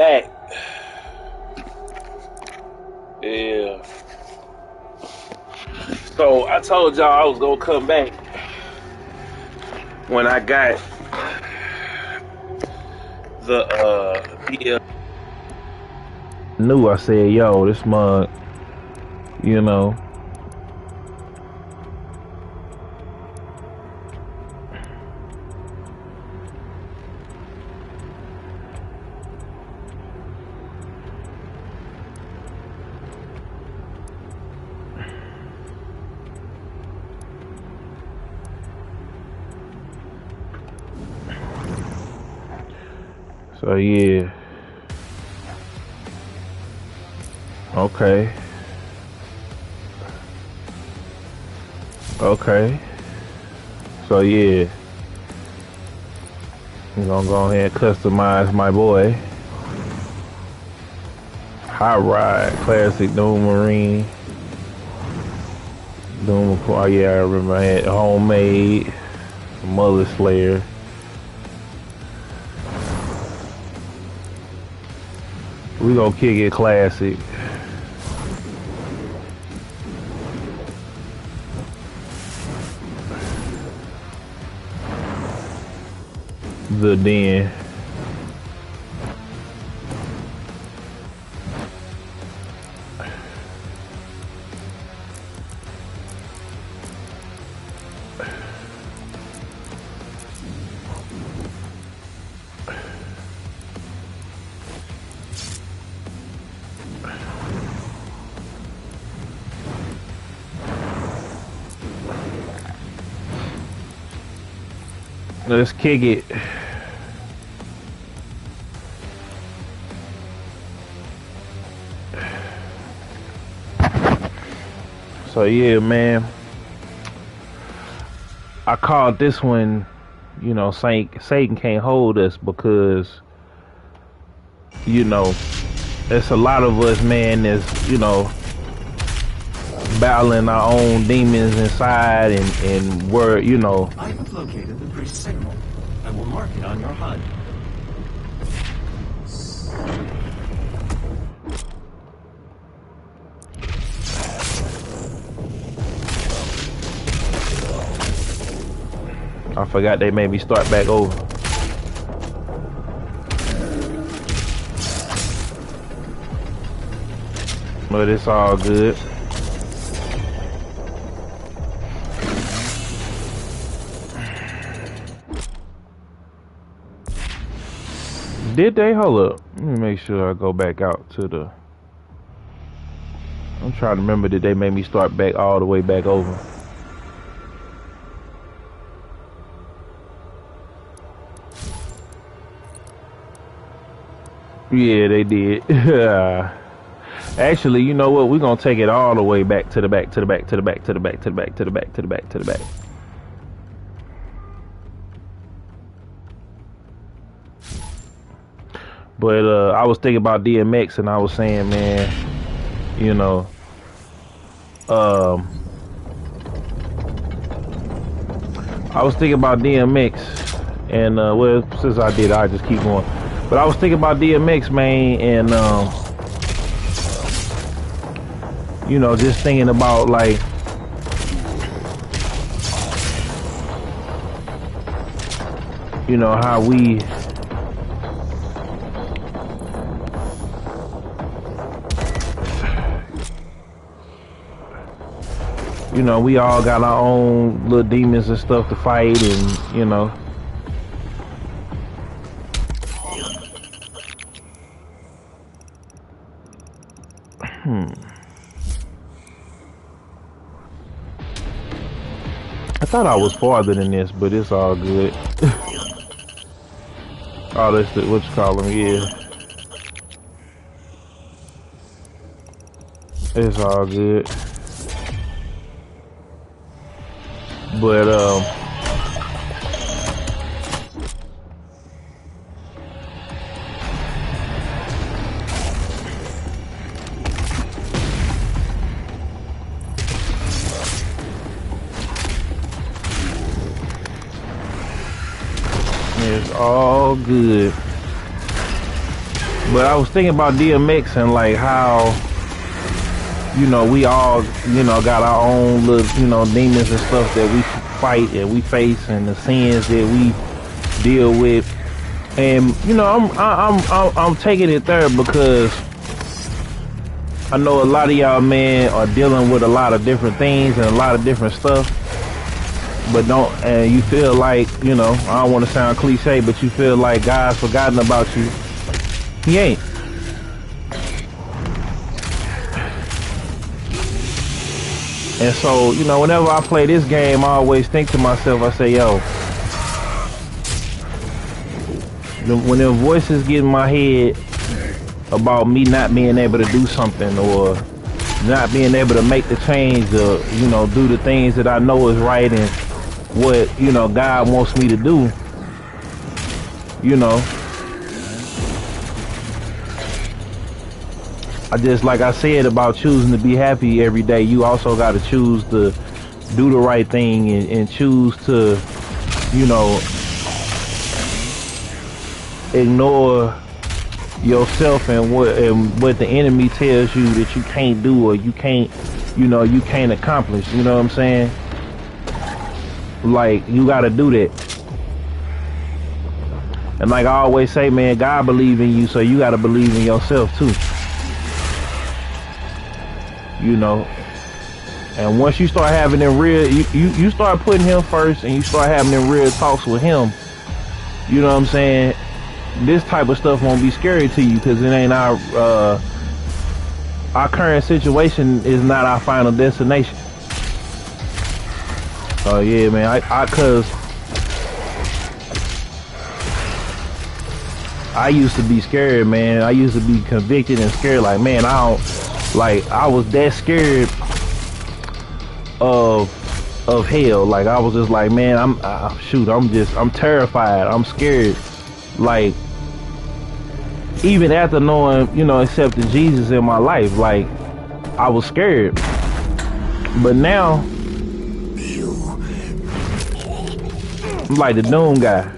Back. Yeah. So I told y'all I was gonna come back when I got the Knew I said, yo, this mug, you know. So yeah. Okay. Okay. So yeah. I'm gonna go ahead and customize my boy. Hot Rod, classic Doom Marine. Doom, oh yeah, I remember I had homemade Mother Slayer. We gonna kick it classic. The Den. Let's kick it. So yeah, man. I called this one, you know, Satan can't hold us because, you know, there's a lot of us, man, that's, you know, battling our own demons inside and we're, you know. I have located the priest signal. I will mark it on your HUD. I forgot they made me start back over. But it's all good. Did they? Hold up. Let me make sure I go back out to the... I'm trying to remember, did they make me start back all the way back over? Yeah, they did. Actually, you know what? We're gonna take it all the way back to the back, to the back, to the back, to the back, to the back, to the back, to the back, to the back. But I was thinking about DMX and I was saying, man, you know, I was thinking about DMX and well, since I did, I just keep going. But I was thinking about DMX, man, and you know, just thinking about like, you know, how we, you know, we all got our own little demons and stuff to fight, and you know. I thought I was farther than this, but it's all good. Oh, that's the, what you call them, yeah. It's all good. But it's all good. But I was thinking about DMX and like how, you know, we all, you know, got our own little, you know, demons and stuff that we fight and we face, and the sins that we deal with. And you know, I'm taking it there because I know a lot of y'all, man, are dealing with a lot of different things and a lot of different stuff. But and you feel like, you know, I don't want to sound cliche, but you feel like God's forgotten about you. He ain't. And so, you know, whenever I play this game, I always think to myself, I say, yo, when them voices get in my head about me not being able to do something or not being able to make the change or, you know, do the things that I know is right and what, you know, God wants me to do, you know, I just, like I said about choosing to be happy every day, you also got to choose to do the right thing and choose to, you know, ignore yourself and what the enemy tells you that you can't do or you can't, you know, you can't accomplish. You know what I'm saying? Like, you got to do that. And like I always say, man, God believe in you, so you got to believe in yourself too. You know, and once you start having them real, you start putting him first and you start having them real talks with him, you know what I'm saying? This type of stuff won't be scary to you because it ain't our current situation is not our final destination. Oh yeah, man, cause I used to be scared, man. I used to be convicted and scared, like, man, I was that scared of hell. Like, I was just like, man, I'm terrified. I'm scared. Like, even after knowing, you know, accepting Jesus in my life, like, I was scared. But now, I'm like the Doom guy.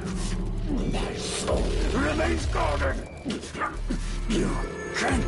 Remains guarded. You can't.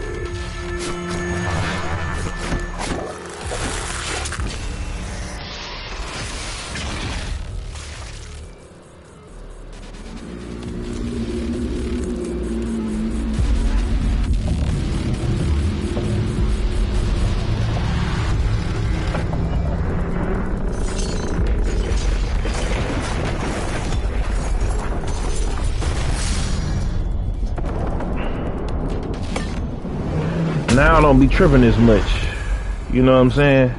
Now I don't be tripping as much. You know what I'm saying?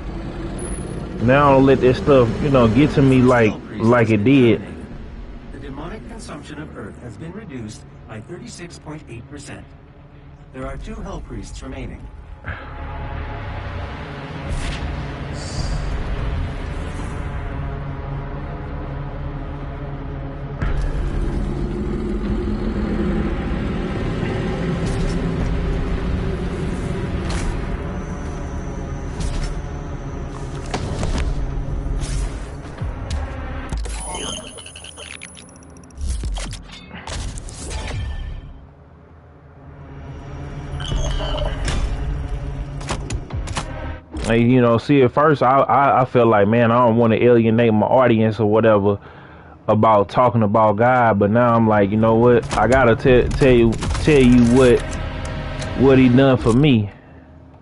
Now I don't let that stuff, you know, get to me like it did. The demonic consumption of Earth has been reduced by 36.8%. There are 2 hell priests remaining. Like, you know, see, at first I felt like, man, I don't want to alienate my audience or whatever about talking about God, but now I'm like, you know what? I gotta tell you what he done for me.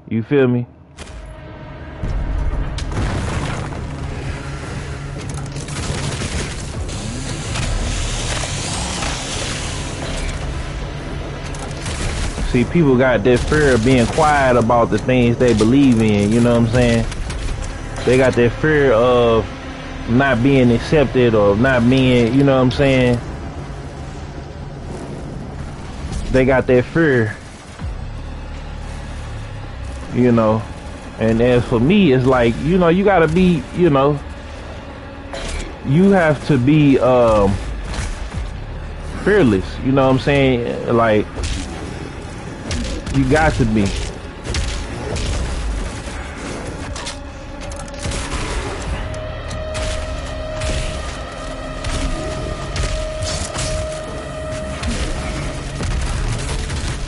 You feel me? See, people got that fear of being quiet about the things they believe in, you know what I'm saying? They got that fear of not being accepted or not being, you know what I'm saying? They got that fear, you know? And as for me, it's like, you know, you gotta be, you know, you have to be fearless, you know what I'm saying? Like, you got to be.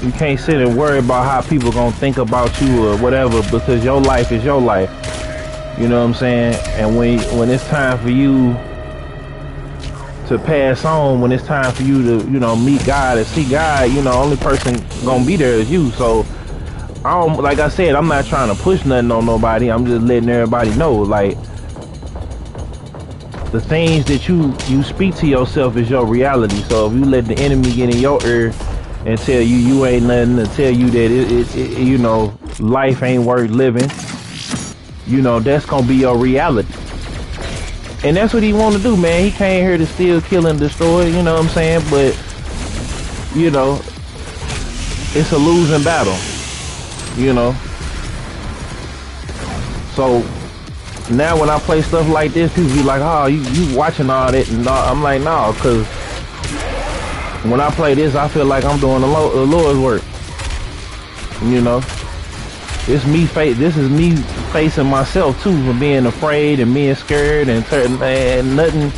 You can't sit and worry about how people gonna think about you or whatever, because your life is your life. You know what I'm saying? And when it's time for you to pass on, when it's time for you to, you know, meet God and see God, you know, only person gonna be there is you. So I don't, like I said, I'm not trying to push nothing on nobody. I'm just letting everybody know, like, the things that you speak to yourself is your reality. So if you let the enemy get in your ear and tell you you ain't nothing, and tell you that it you know, life ain't worth living, you know, that's gonna be your reality. And that's what he want to do, man. He came here to steal, kill, and destroy, you know what I'm saying? But, you know, it's a losing battle, you know? So now when I play stuff like this, people be like, oh, you watching all that, and I'm like, no, because when I play this, I feel like I'm doing the Lord's work. You know, this is me facing myself too, for being afraid and being scared and nothing.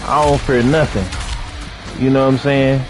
I don't fear nothing. You know what I'm saying?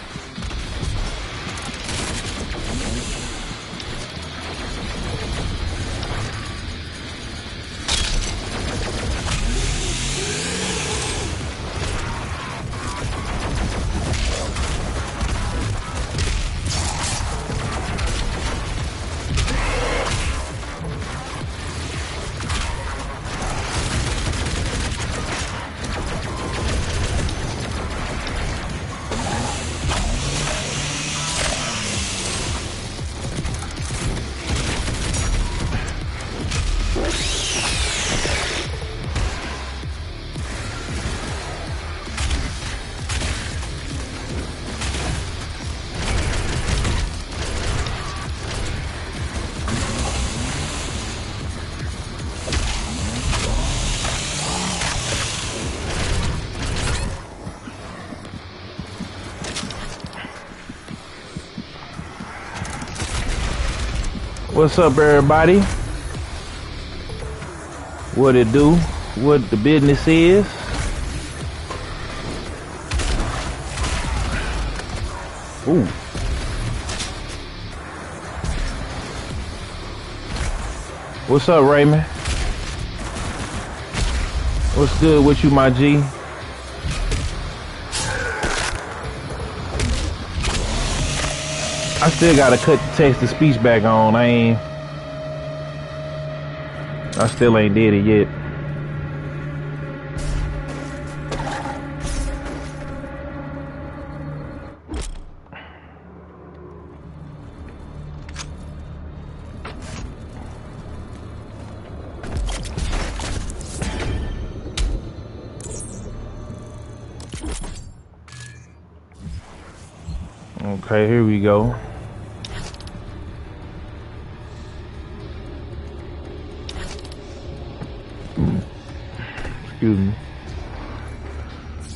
What's up, everybody? What it do? What the business is? Ooh. What's up, Raymond? What's good with you, my G? I still gotta cut the text-to-speech back on. I still ain't did it yet. Okay, here we go. Excuse me.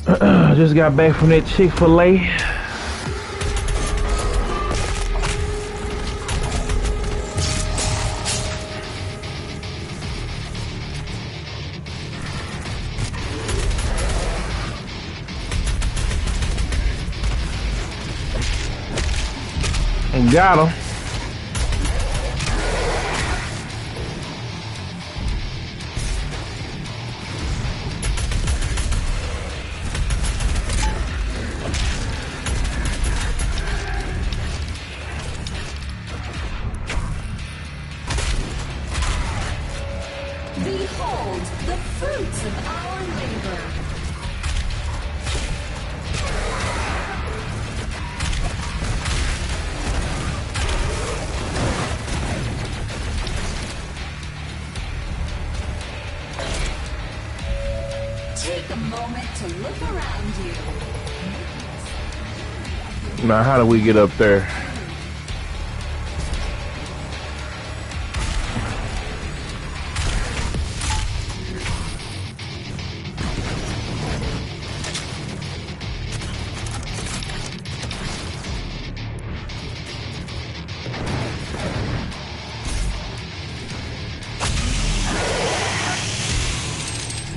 I just got back from that Chick-fil-A. And got him. Behold the fruits of our labor. Take a moment to look around you. Now, how do we get up there?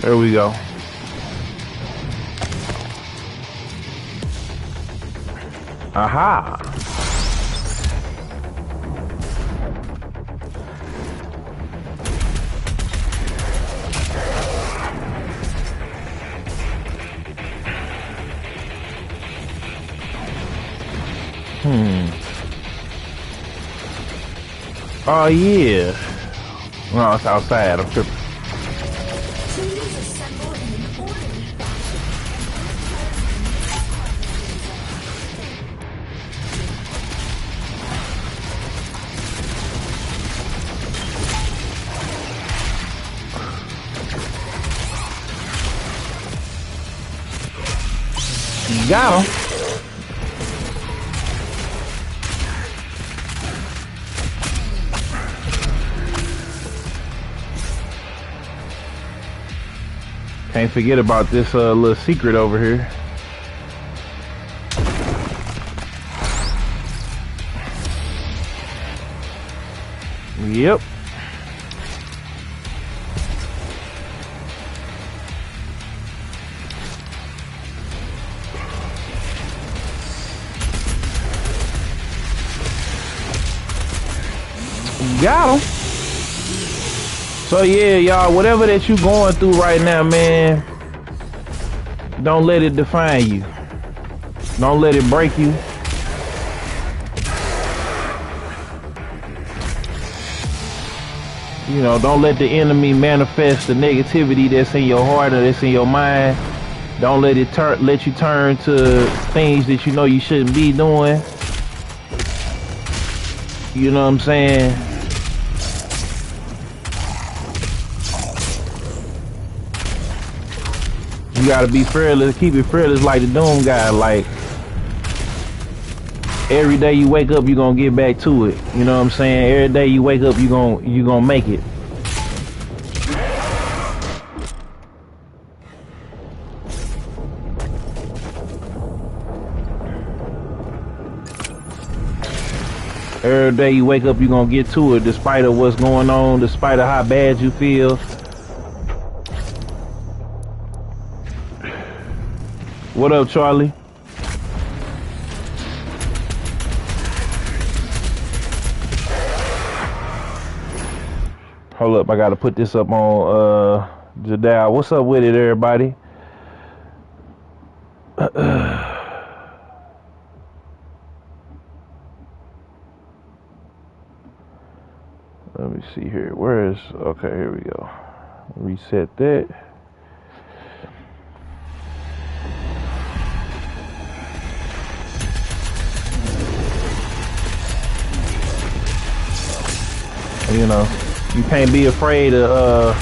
There we go. Aha. Oh yeah. No, it's outside. I'm tripping. Tools assemble in an orderly fashion. Got him. Can't forget about this little secret over here. Yep. Got him. So yeah, y'all, whatever that you going through right now, man, don't let it define you. Don't let it break you. You know, don't let the enemy manifest the negativity that's in your heart or that's in your mind. Don't let it let you turn to things that you know you shouldn't be doing. You know what I'm saying? You gotta be fearless, keep it fearless like the Doom guy. Like, every day you wake up, you're gonna get back to it. You know what I'm saying? Every day you wake up, you gonna make it. Every day you wake up, you're gonna get to it, despite of what's going on, despite of how bad you feel. What up, Charlie? Hold up, I gotta put this up on Jadal. What's up with it, everybody? Let me see here. Where is, okay, here we go. Reset that. You know, you can't be afraid of,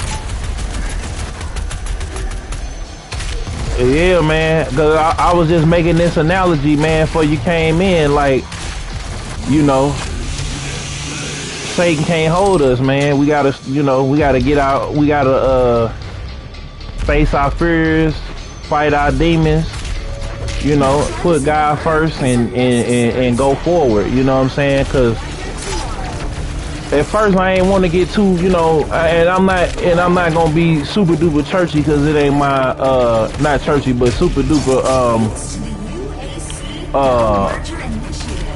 yeah, man, because I was just making this analogy, man, before you came in. Like, you know, Satan can't hold us, man. We gotta, you know, we gotta get out, we gotta face our fears, fight our demons, you know, put God first and go forward, you know what I'm saying? Because at first I ain't want to get too, you know, and I'm not gonna be super duper churchy, because it ain't my not churchy, but super duper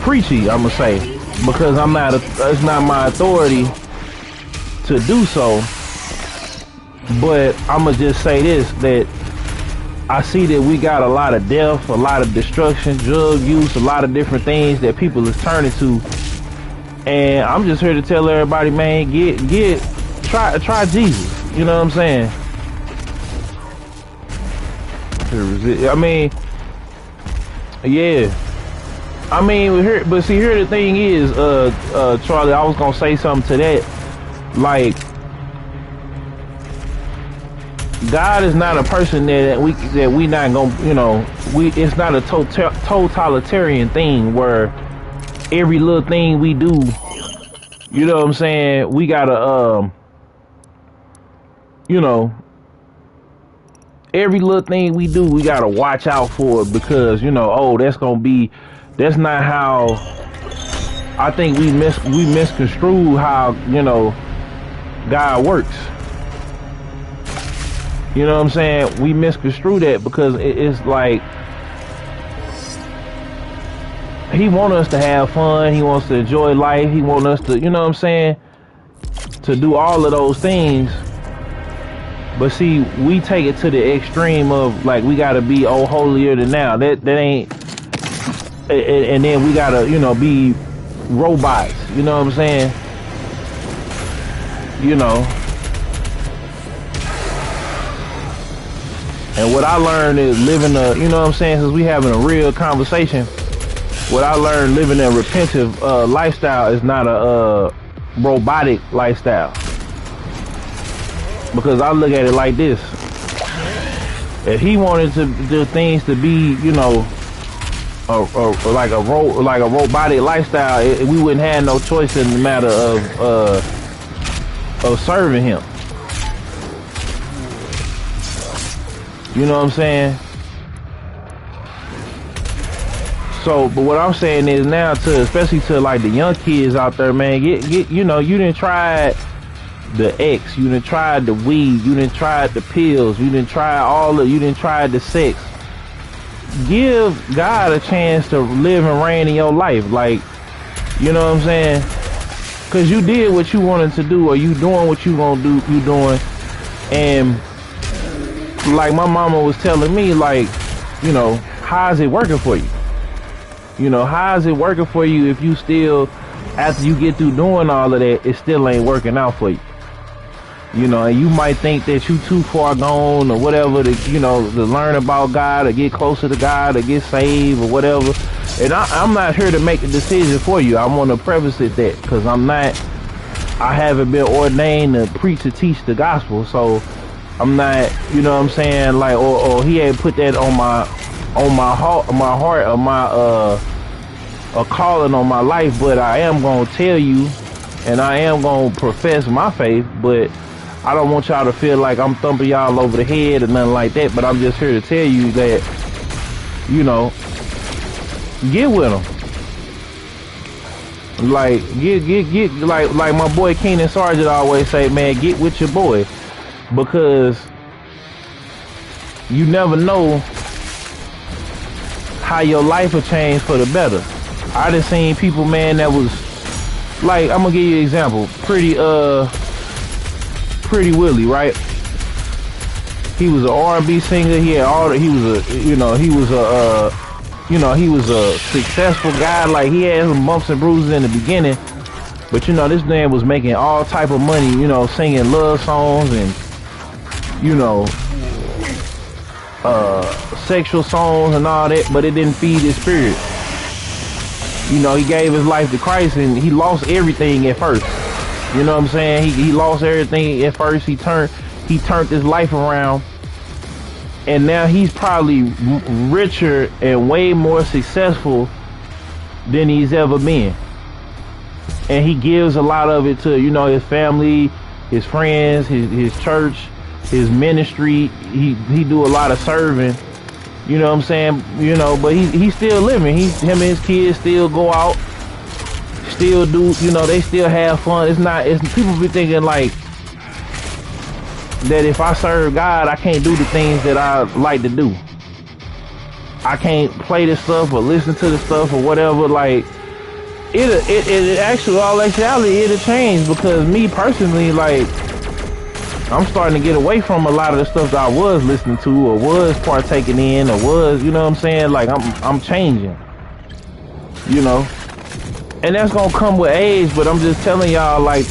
preachy, I'm gonna say, because it's not my authority to do so. But I'm gonna just say this, that I see that we got a lot of death, a lot of destruction, drug use, a lot of different things that people is turning to. And I'm just here to tell everybody, man, try Jesus. You know what I'm saying? I mean, yeah. I mean, here, but see, here the thing is, Charlie, I was gonna say something to that. Like, God is not a person that we not gonna, you know, it's not a totalitarian thing where every little thing we do, you know what I'm saying, we gotta you know, every little thing we do, we gotta watch out for it, because, you know, oh, that's not how, I think we misconstrue how, you know, God works. You know what I'm saying? We misconstrue that, because it's like, he wants us to have fun. He wants to enjoy life. He wants us to, you know what I'm saying, to do all of those things. But see, we take it to the extreme of, like, we got to be holier than thou. That ain't, and then we got to, you know, be robots. You know what I'm saying? you know. And what I learned is living a, you know what I'm saying, since we having a real conversation, what I learned living a repentive lifestyle is not a robotic lifestyle. Because I look at it like this. If he wanted the things to be, you know, like a robotic lifestyle, we wouldn't have no choice in the matter of serving him. You know what I'm saying? So, but what I'm saying is now especially to like the young kids out there, man, get you know, you done tried the X, you done tried the weed, you done tried the pills, you done tried you done tried the sex. Give God a chance to live and reign in your life, like, you know what I'm saying? Cause you did what you wanted to do, or you doing what you gonna do, you doing, and like my mama was telling me, like, you know, how's it working for you? You know, how's it working for you if you still, after you get through doing all of that, it still ain't working out for you? You know, and you might think that you too far gone or whatever to, you know, to learn about God or get closer to God or get saved or whatever. And I'm not here to make a decision for you. I want to preface it that, because I haven't been ordained to preach or teach the gospel. So I'm not, you know what I'm saying, like, or he ain't put that on my heart, or a calling on my life. But I am gonna tell you, and I am gonna profess my faith, but I don't want y'all to feel like I'm thumping y'all over the head or nothing like that. But I'm just here to tell you that, you know, get with them. Like, get like my boy Keenan Sargent always say, man, get with your boy. Because you never know how your life will change for the better. I done seen people, man, that was like, I'm gonna give you an example. Pretty Willie, right? He was an R&B singer. He was a successful guy. Like, he had some bumps and bruises in the beginning, but you know, this man was making all type of money, you know, singing love songs and, you know, sexual songs and all that, but it didn't feed his spirit. You know, he gave his life to Christ and he lost everything at first. You know what I'm saying? He lost everything at first. He turned his life around, and now he's probably richer and way more successful than he's ever been. And he gives a lot of it to, you know, his family, his friends, his church, his ministry. He do a lot of serving. You know what I'm saying? You know, but he's still living. Him and his kids still go out, still do, you know, they still have fun. It's people be thinking like that if I serve God, I can't do the things that I like to do. I can't play this stuff or listen to the stuff or whatever. Like, it actually, all actuality, it'll change, because me personally, like, I'm starting to get away from a lot of the stuff that I was listening to or was partaking in or was, you know what I'm saying? Like, I'm changing, you know, and that's gonna come with age. But I'm just telling y'all, like,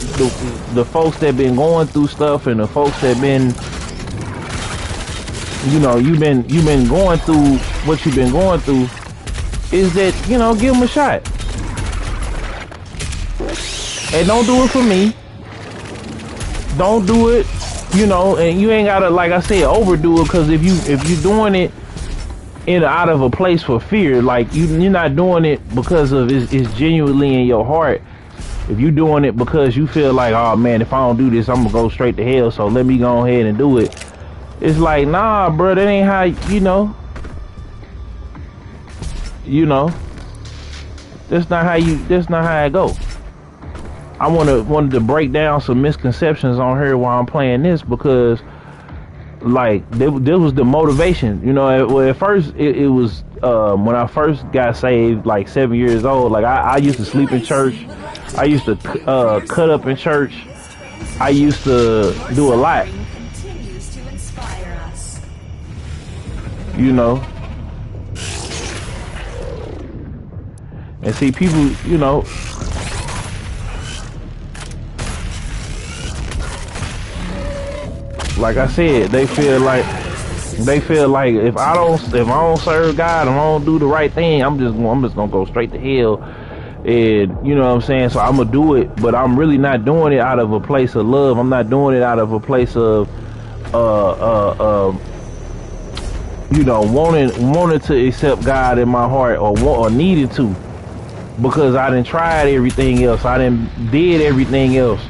the folks that been going through stuff and the folks that been, you know, you've been going through what you've been going through, is that, you know, give them a shot. And don't do it for me. Don't do it, you know, and you ain't gotta, like I said, overdo it. Because if you're doing it out of a place for fear, like you're not doing it because of it's genuinely in your heart. If you're doing it because you feel like, oh man, if I don't do this, I'm gonna go straight to hell, so let me go ahead and do it. It's like, nah, bro, that ain't how, you know, that's not how it go. I wanted to break down some misconceptions on here while I'm playing this, because like this was the motivation, you know. At first it was when I first got saved, like 7 years old. Like I used to sleep in church. I used to cut up in church. I used to do a lot, you know. And see, people, you know, Like I said, they feel like if I don't serve God, and I don't do the right thing, I'm just gonna go straight to hell. And you know what I'm saying? So I'm gonna do it, but I'm really not doing it out of a place of love. I'm not doing it out of a place of wanting to accept God in my heart, or needing to, because I done tried everything else. I done did everything else.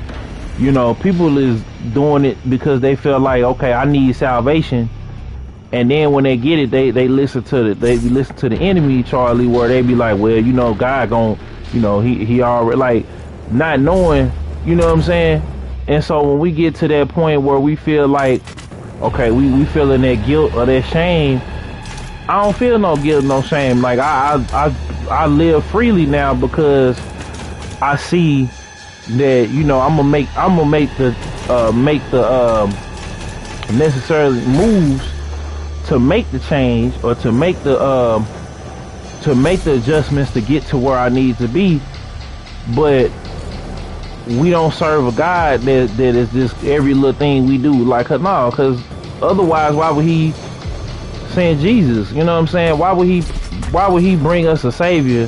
You know, people is doing it because they feel like, okay, I need salvation. And then when they get it, they listen to the enemy, Charlie, where they be like, well, you know, God gon', you know, he already, like, not knowing, you know what I'm saying? And so when we get to that point where we feel like, okay, we feeling that guilt or that shame, I don't feel no guilt, no shame. Like I live freely now because I see that, you know, I'm gonna make the necessary moves to make the change, or to make the adjustments to get to where I need to be. But we don't serve a God that is just every little thing we do. Like, no, because otherwise, why would he send Jesus? You know what I'm saying? Why would he bring us a savior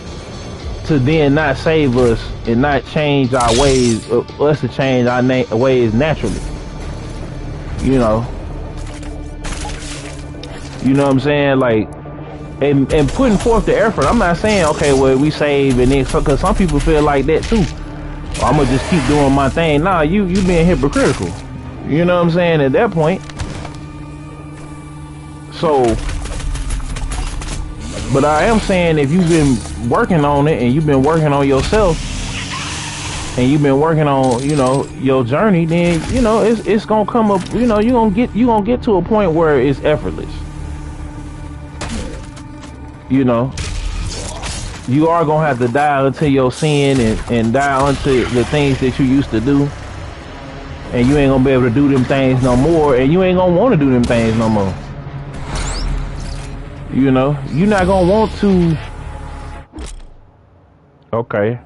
to then not save us and not change our ways, us to change our ways naturally? You know what I'm saying? Like, and putting forth the effort. I'm not saying, okay, well, we save, and then, because some people feel like that too. I'm gonna just keep doing my thing. Nah, you being hypocritical. You know what I'm saying? At that point. So, but I am saying, if you've been working on it, and you've been working on yourself, and you've been working on, you know, your journey, then, you know, it's gonna come up. You know, you gonna get to a point where it's effortless. You know, you are gonna have to die unto your sin, and die unto the things that you used to do, and you ain't gonna be able to do them things no more, and you ain't gonna want to do them things no more. You know, you're not gonna want to. Okay.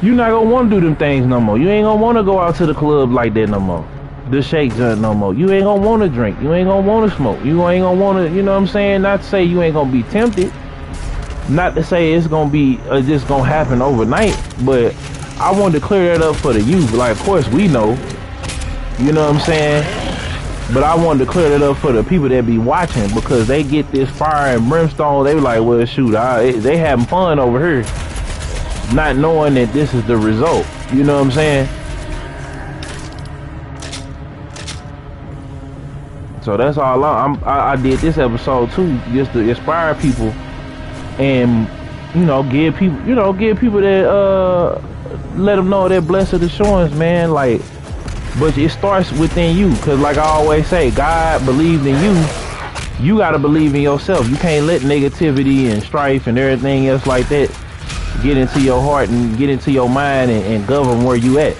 You're not gonna want to do them things no more. You ain't gonna want to go out to the club like that no more. The shake joint no more. You ain't gonna want to drink. You ain't gonna want to smoke. You ain't gonna want to, you know what I'm saying? Not to say you ain't gonna be tempted. Not to say it's gonna be just gonna happen overnight. But I wanted to clear that up for the youth. Like, of course we know. You know what I'm saying? But I wanted to clear that up for the people that be watching, because they get this fire and brimstone. They be like, well, shoot, they having fun over here, not knowing that this is the result. You know what I'm saying? So that's all I did this episode too, just to inspire people, and, you know, give people that, let them know that blessed assurance, man. Like, but it starts within you, because like I always say, God believed in you. You got to believe in yourself. You can't let negativity and strife and everything else like that get into your heart and get into your mind and govern where you at.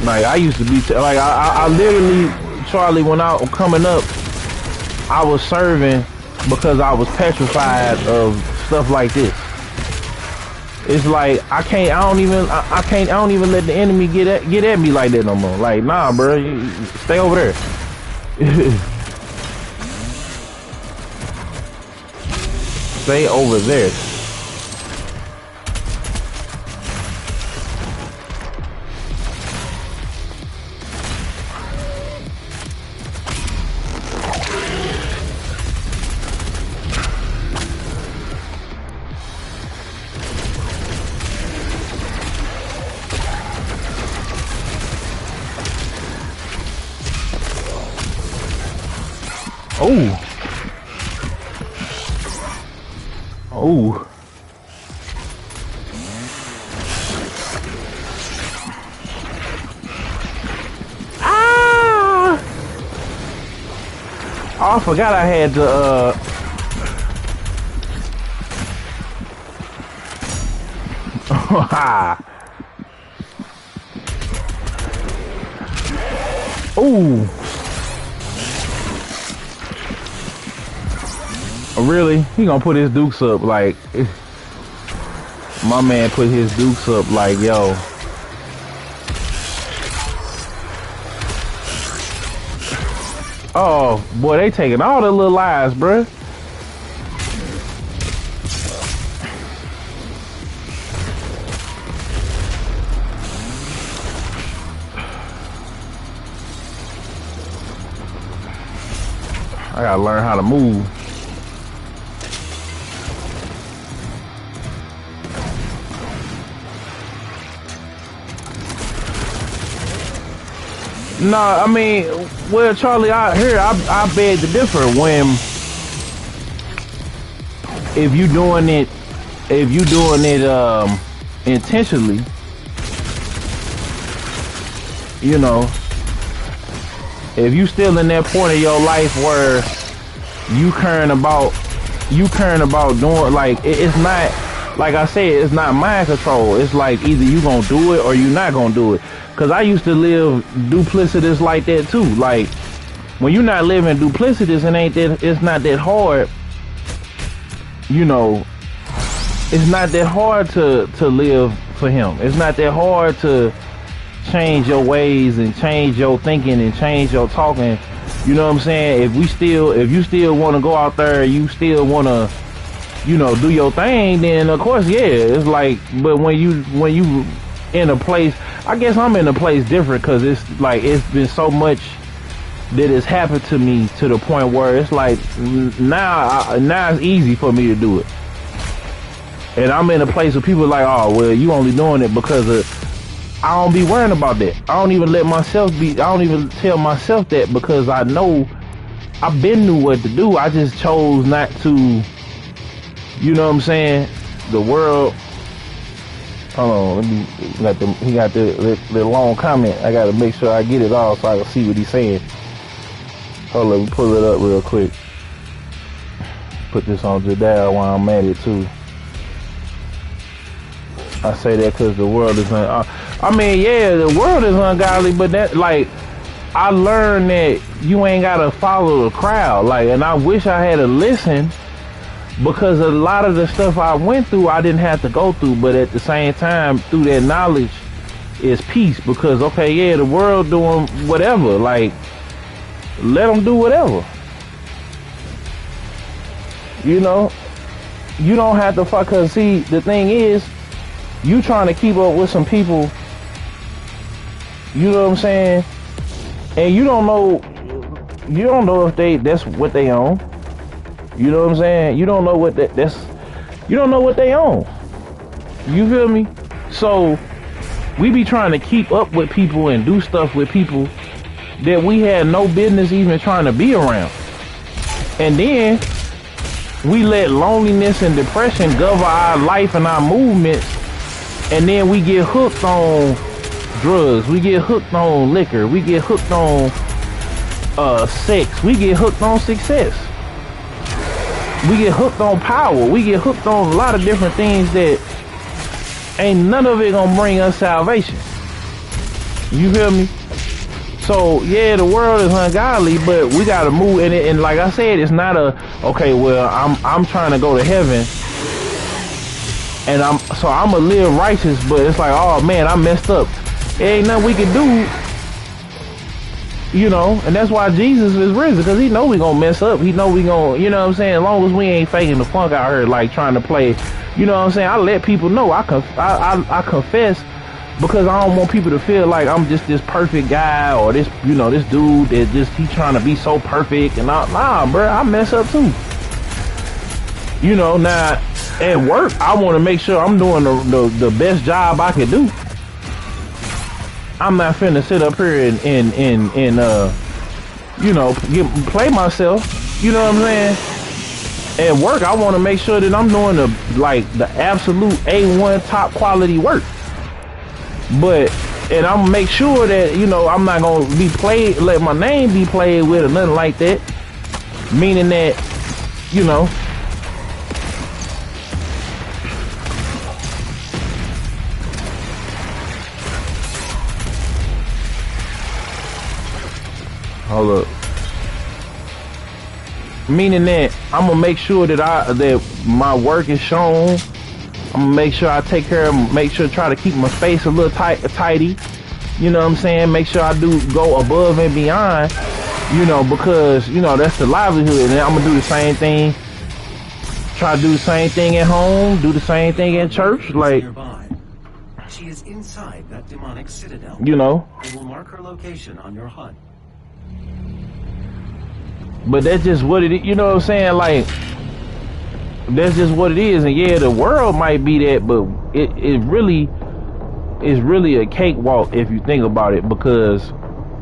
Like, I used to be, like, I literally, Charlie, when I was coming up, I was serving because I was petrified of stuff like this. It's like, I don't even let the enemy get at me like that no more. Like, nah, bro, you stay over there. Stay over there. Oh. Oh. Ah. Oh, I forgot I had to Ooh. Really? He gonna put his dukes up like, my man put his dukes up like, yo. Oh boy, they taking all the little lives, bruh. I gotta learn how to move. No, I mean, well, Charlie, I beg to differ. When if you doing it intentionally, you know, if you still in that point of your life where you caring about doing, like, it's not, like I said, it's not mind control. It's like either you gonna do it or you not gonna do it. Cause I used to live duplicitous like that too. Like when you're not living duplicitous, it's not that hard. You know, it's not that hard to live for him. It's not that hard to change your ways and change your thinking and change your talking. You know what I'm saying? If you still want to go out there, you still want to, you know, do your thing, then of course, yeah, it's like, but when you in a place, I guess I'm in a place different, because it's like, it's been so much that has happened to me to the point where it's like, now it's easy for me to do it. And I'm in a place where people are like, oh, well, you only doing it because of, I don't be worrying about that. I don't even tell myself that, because I know I've been knew what to do. I just chose not to, you know what I'm saying? The world, hold on, he got the long comment. I gotta make sure I get it all so I can see what he's saying. Hold on, let me pull it up real quick. Put this on Jadal while I'm at it too. I say that because the world is I mean, yeah, the world is ungodly, but that, like, I learned that you ain't gotta follow the crowd. Like, and I wish I had to listen, because a lot of the stuff I went through, I didn't have to go through. But at the same time, through that knowledge is peace. Because, okay, yeah, the world doing whatever. Like, let them do whatever. You know, you don't have to fuck. Cause see, the thing is, you trying to keep up with some people, you know what I'm saying? And you don't know if that's what they own. You know what I'm saying? You don't know what you don't know what they own. You feel me? So we be trying to keep up with people and do stuff with people that we had no business even trying to be around. And then we let loneliness and depression govern our life and our movements. And then we get hooked on drugs. We get hooked on liquor. We get hooked on sex. We get hooked on success. We get hooked on power. We get hooked on a lot of different things that ain't none of it gonna bring us salvation. You feel me? So yeah, the world is ungodly, but we gotta move in it. And like I said, it's not okay, well, I'm trying to go to heaven, and I'm gonna live righteous, but it's like, oh man, I messed up. There ain't nothing we can do. You know, and that's why Jesus is risen, because he know we gonna mess up. He know we gonna, you know what I'm saying, as long as we ain't faking the funk out here, like trying to play, you know what I'm saying. I let people know, I confess, because I don't want people to feel like I'm just this perfect guy, or this, you know, this dude that just, he trying to be so perfect. And nah, bro, I mess up too. You know, now at work, I want to make sure I'm doing the best job I can do. I'm not finna sit up here and you know, play myself. You know what I'm saying? At work, I want to make sure that I'm doing the absolute A1 top quality work. And I'm gonna make sure that, you know, I'm not gonna be played, let my name be played with or nothing like that. Meaning that, you know, hold up. Meaning that I'm gonna make sure that my work is shown. I'm gonna make sure I take care of, try to keep my space a little tidy. You know what I'm saying? Make sure I do go above and beyond. You know, because, you know, that's the livelihood. And I'm gonna do the same thing. Try to do the same thing at home, do the same thing at church, like, nearby. She is inside that demonic citadel. you know. It will mark her location on your HUD. But that's just what it is, you know what I'm saying? Like, that's just what it is. And yeah, the world might be that, but it really is really a cakewalk if you think about it, because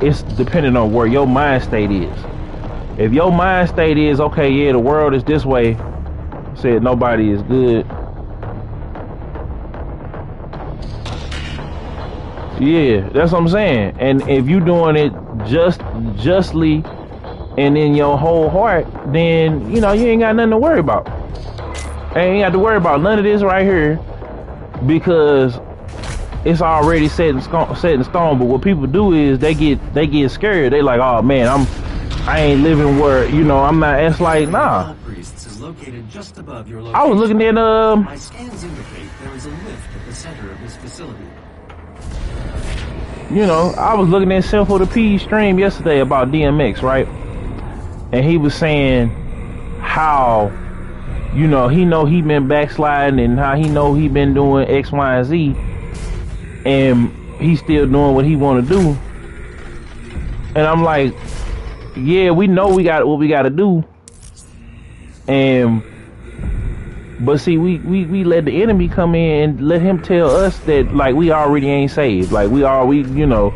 it's depending on where your mind state is. If your mind state is, okay, yeah, the world is this way, said nobody is good. Yeah, that's what I'm saying. And if you doing it justly and in your whole heart, then, you know, you ain't got nothing to worry about. Ain't got to worry about none of this right here, because it's already set in stone. But what people do is they get scared. They like, oh man, I ain't living where, you know, I'm not. It's like, nah. Is located just above your location. I was looking at My scans indicate there is a lift at the center of this facility. You know, I was looking at Simple the P stream yesterday about DMX, right? And he was saying how, you know he been backsliding, and how he been doing X, Y, and Z, and he's still doing what he want to do. And I'm like, yeah, we know we got what we got to do. But see, we let the enemy come in and let him tell us that, like, we already ain't saved, like we you know,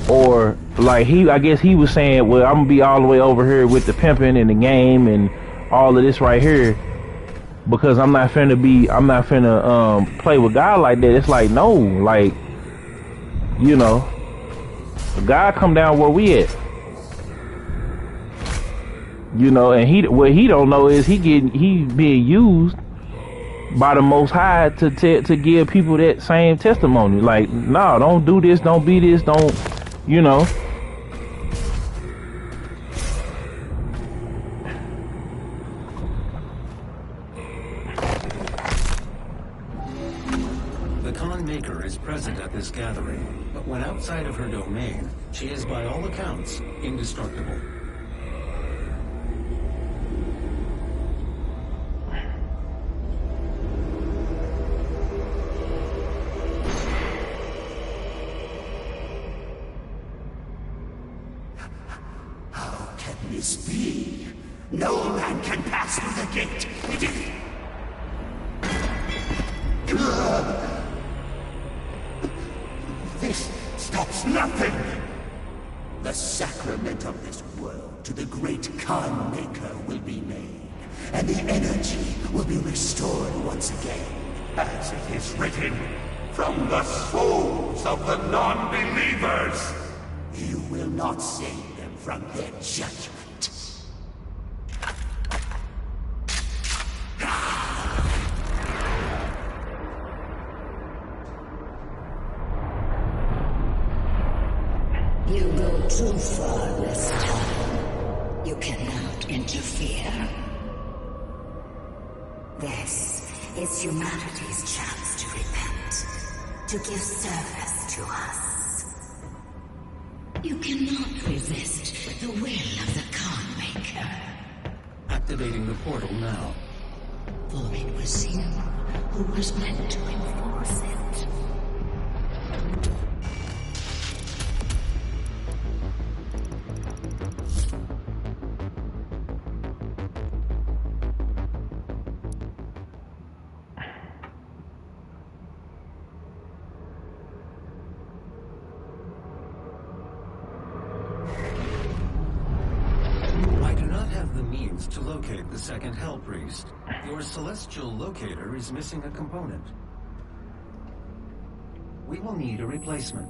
or like I guess he was saying, well, I'm gonna be all the way over here with the pimping and the game and all of this right here, because I'm not finna play with God like that. It's like, no, like, you know, God come down where we at. You know, and what he don't know is he being used by the Most High to give people that same testimony. Like, no, don't do this, don't be this, don't, you know. The Con Maker is present at this gathering, but when outside of her domain, she is by all accounts indestructible. This be? No man can pass through the gate. This stops nothing. The sacrament of this world to the great Khan Maker will be made, and the energy will be restored once again. As it is written, from the souls of the non-believers. You will not save them from their judgment. You go too far this time. You cannot interfere. This is humanity's chance to repent, to give service to us. You cannot resist the will of the Khan Maker. Activating the portal now. For it was you who was meant to enforce it. To locate the second Hell Priest, your celestial locator is missing a component. We will need a replacement.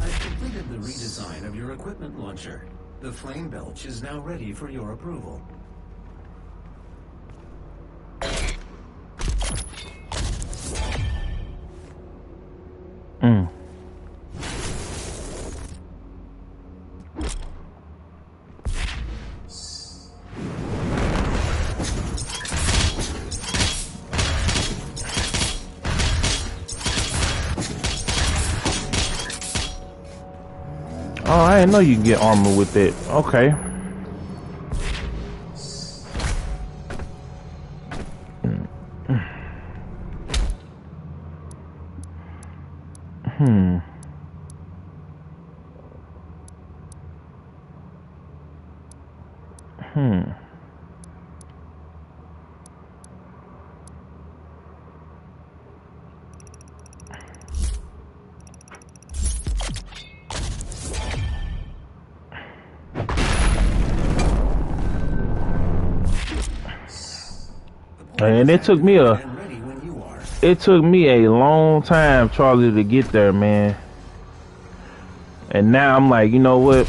I've completed the redesign of your equipment launcher. The flame belch is now ready for your approval. I didn't know you can get armor with that. Okay. And it took me a long time, Charlie, to get there, man. And now I'm like, you know what?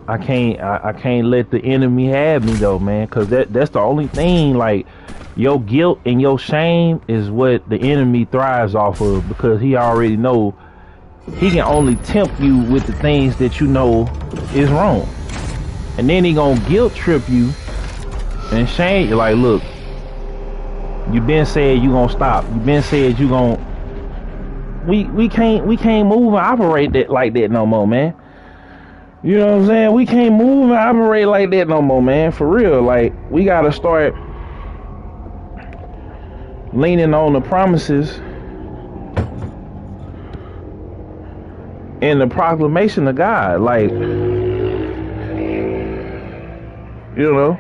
I can't let the enemy have me though, man, because that's the only thing. Like, your guilt and your shame is what the enemy thrives off of, because he already know he can only tempt you with the things that you know is wrong. And then he gonna guilt trip you and shame you. Like, look, you been said you gonna stop. You been said you gonna. We can't move and operate that like that no more, man. You know what I'm saying? We can't move and operate like that no more, man. For real, like, we gotta start leaning on the promises and the proclamation of God, like. You know,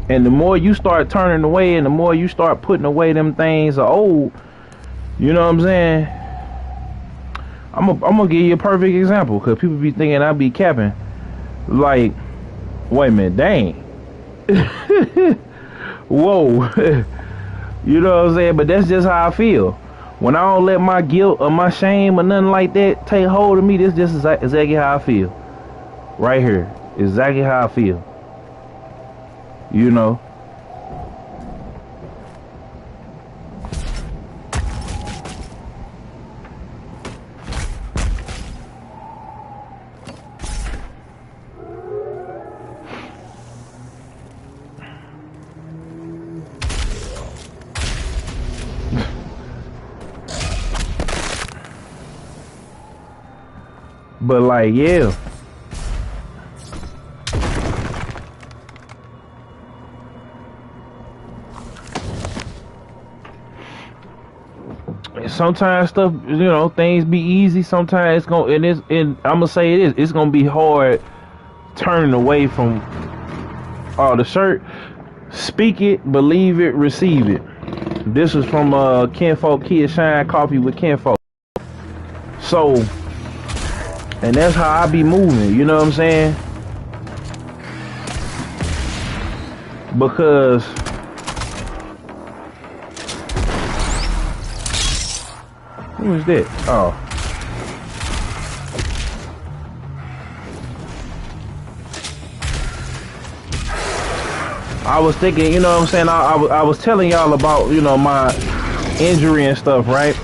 and the more you start turning away and the more you start putting away them things are old, you know what I'm saying? I'm gonna give you a perfect example, because people be thinking I be capping. Like, wait a minute, dang. Whoa. You know what I'm saying? But that's just how I feel. When I don't let my guilt or my shame or nothing like that take hold of me, this just is exactly how I feel. Right here, exactly how I feel. You know. But like, yeah. Sometimes stuff, you know, things be easy. Sometimes it's gonna, and I'm gonna say it is. It's gonna be hard turning away from the shirt. Speak it, believe it, receive it. This is from Kinfolk Kid Shine Coffee with Kinfolk. So, and that's how I be moving. You know what I'm saying? Because who is that? Oh. I was thinking, you know what I'm saying? I was telling y'all about, you know, my injury and stuff, right?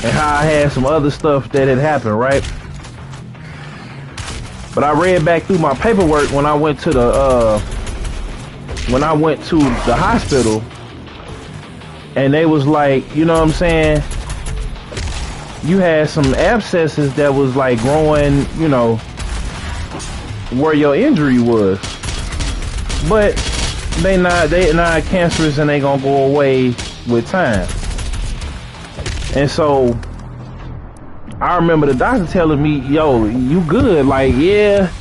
And how I had some other stuff that had happened, right? But I read back through my paperwork when I went to the hospital. And they was like, you know what I'm saying? You had some abscesses that was like growing, you know, where your injury was. But they not cancerous, and they gonna go away with time. And so I remember the doctor telling me, yo, you good. Like, yeah,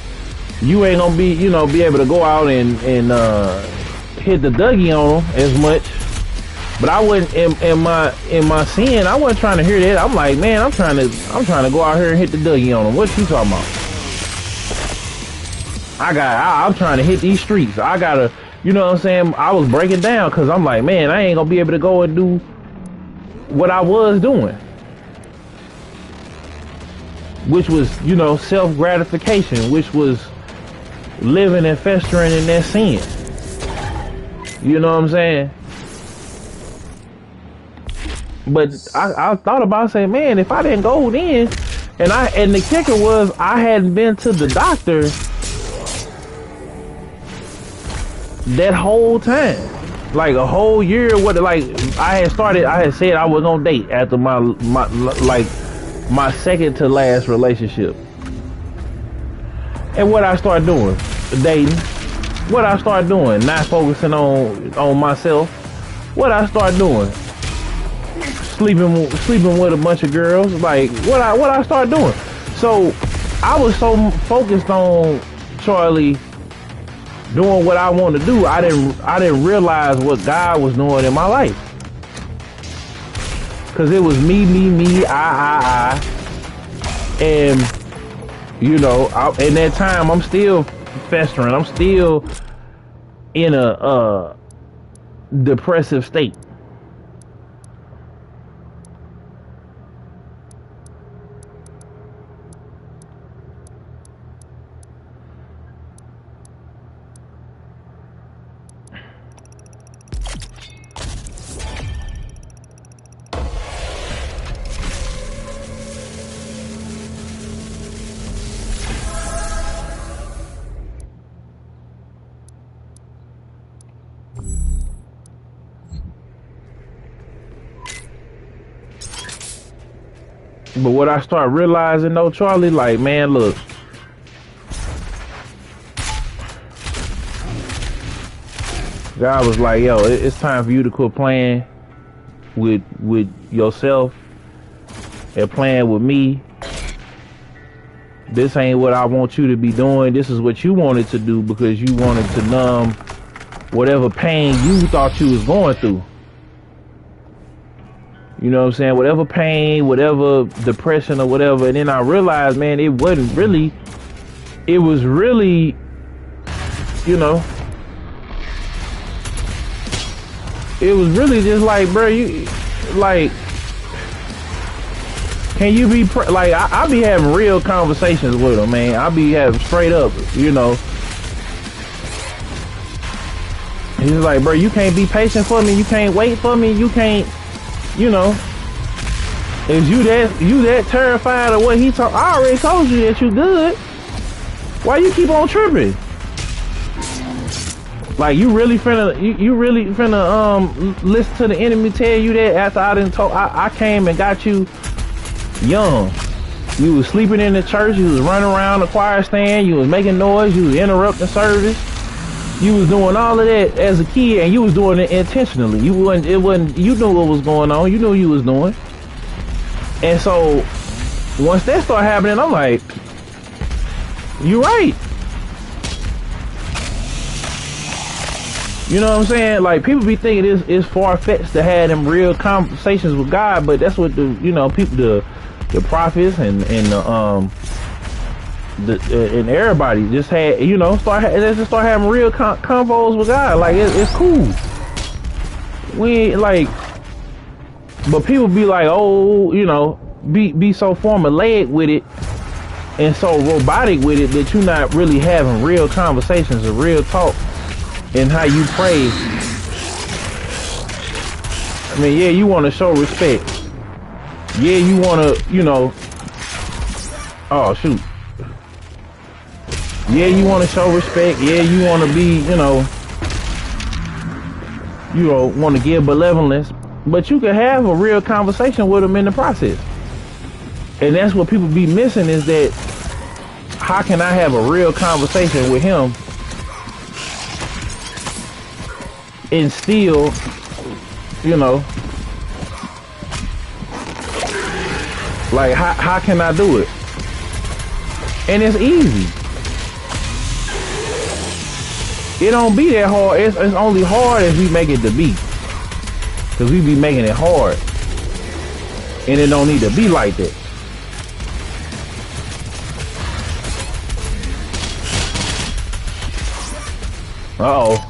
you ain't gonna be, you know, be able to go out and hit the Dougie on them as much. But I wasn't in my sin. I wasn't trying to hear that. I'm like, man, I'm trying to go out here and hit the Dougie on them. What you talking about? I'm trying to hit these streets. I gotta, you know what I'm saying? I was breaking down because I'm like, man, I ain't gonna be able to go and do what I was doing, which was, you know, self-gratification, which was living and festering in that sin. You know what I'm saying? But I thought about saying, man, if I didn't go then, and the kicker was I hadn't been to the doctor that whole time. like a whole year. What like I had said I was gonna date after my second to last relationship. And what I started doing, dating. What I started doing, not focusing on myself. What I started doing, sleeping with a bunch of girls. Like what I started doing. So I was so focused on Charlie doing what I wanted to do. I didn't realize what God was doing in my life. Cause it was me, I. And you know, in that time I'm still festering. I'm still in a depressive state. But what I start realizing though, Charlie, like, man, look. God was like, yo, it's time for you to quit playing with yourself and playing with me. This ain't what I want you to be doing. This is what you wanted to do because you wanted to numb whatever pain you thought you was going through. You know what I'm saying? Whatever pain, whatever depression or whatever. And then I realized, man, it wasn't really, it was really, you know, it was really just like, bro, you, like, can you be, like, I be having real conversations with him, man. I be having straight up, you know. He's like, bro, you can't be patient for me. You can't wait for me. You can't, you know, is you that terrified of what he told? I already told you that you good. Why you keep on tripping? Like you really finna listen to the enemy tell you that after I didn't told I came and got you young. You was sleeping in the church. You was running around the choir stand. You was making noise. You was interrupting service. You was doing all of that as a kid, and you was doing it intentionally. You wasn't. It wasn't. You knew what was going on. You knew what you was doing. And so, once that started happening, I'm like, "You right." You know what I'm saying? Like people be thinking it's far fetched to have them real conversations with God, but that's what the people, the prophets and and everybody just had, let's just start having real convos with God. Like it's cool. We like, but people be like, oh, be so formulaic with it and so robotic with it that you're not really having real conversations or real talk in how you pray. I mean, yeah, you want to show respect. Yeah, you want to, oh shoot. Yeah, you want to show respect. Yeah, you want to be, want to give benevolence, but you can have a real conversation with them in the process. And that's what people be missing is that how can I have a real conversation with him and still, like how can I do it? And it's easy. It don't be that hard. It's only hard as we make it to be. Cause we be making it hard. And it don't need to be like that. Uh-oh.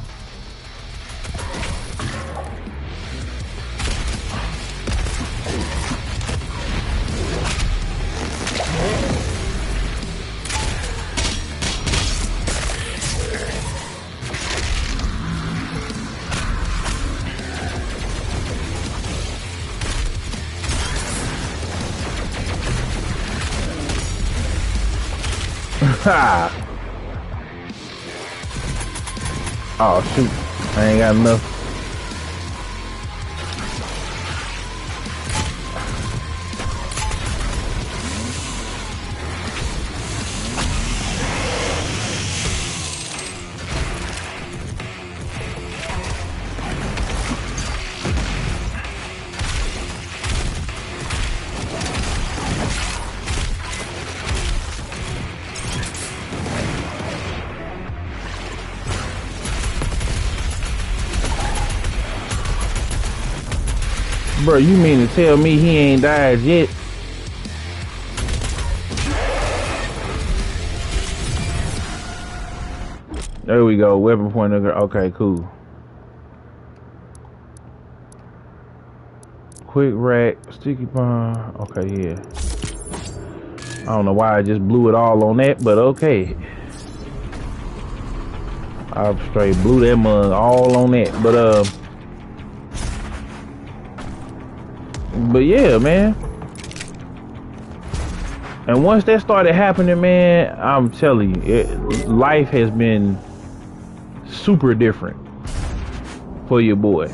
Ha! Oh shoot, I ain't got enough. Bro, you mean to tell me he ain't died yet? There we go. Weapon pointer. Okay, cool. Quick rack, sticky bomb. Okay, yeah. I don't know why I just blew it all on that, but okay. I straight blew that mug all on that, but yeah, man. And once that started happening, man, I'm telling you, life has been super different for your boy.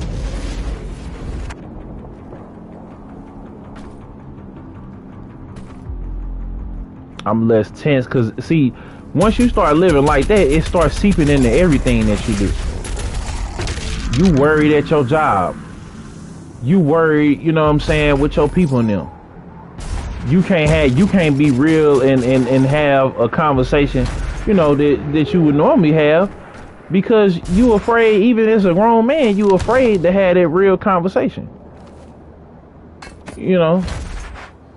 I'm less tense because, see, once you start living like that, it starts seeping into everything that you do. You worried at your job. You worried, you know what I'm saying, with your people and them. You can't be real and have a conversation, you know, that you would normally have because you afraid, even as a grown man, you afraid to have that real conversation. You know,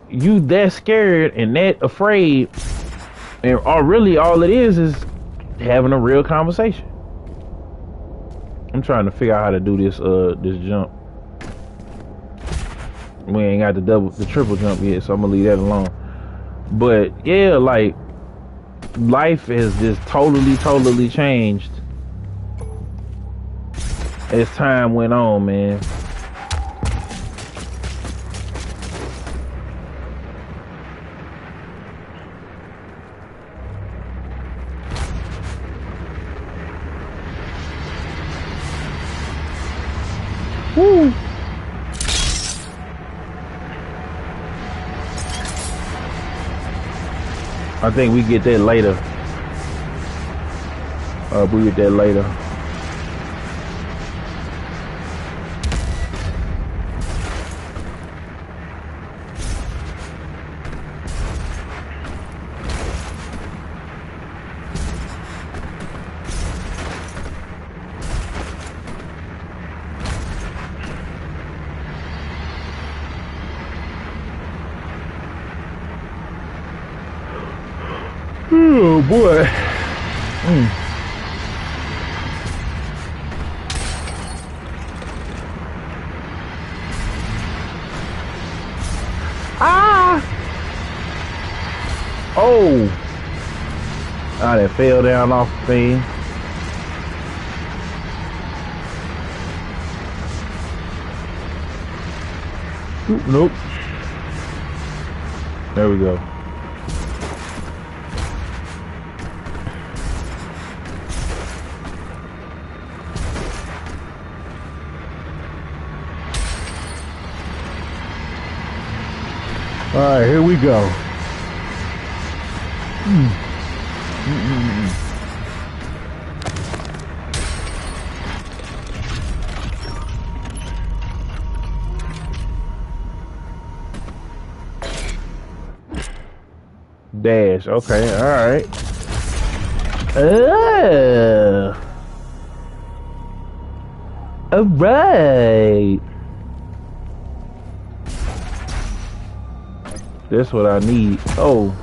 you that scared and that afraid, and really all it is having a real conversation. I'm trying to figure out how to do this jump. We ain't got the triple jump yet, so I'm gonna leave that alone. But yeah, like life has just totally changed as time went on, man. Woo. I think we get that later. We get that later. Oh boy. Ah! Oh! Ah, that fell down off the thing. Oop, nope. There we go. All right, here we go. Dash. Okay. All right. All right. That's what I need. Oh.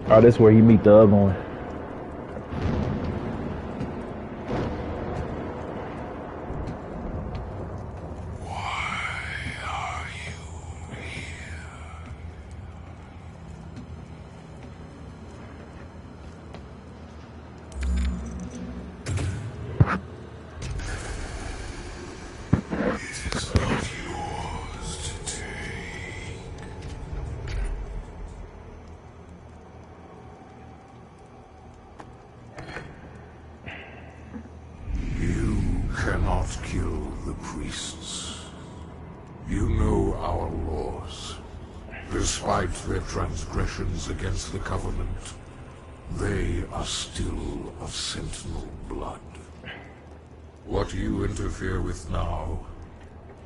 Oh, that's where you meet the other one. Transgressions against the Covenant, they are still of Sentinel blood. What you interfere with now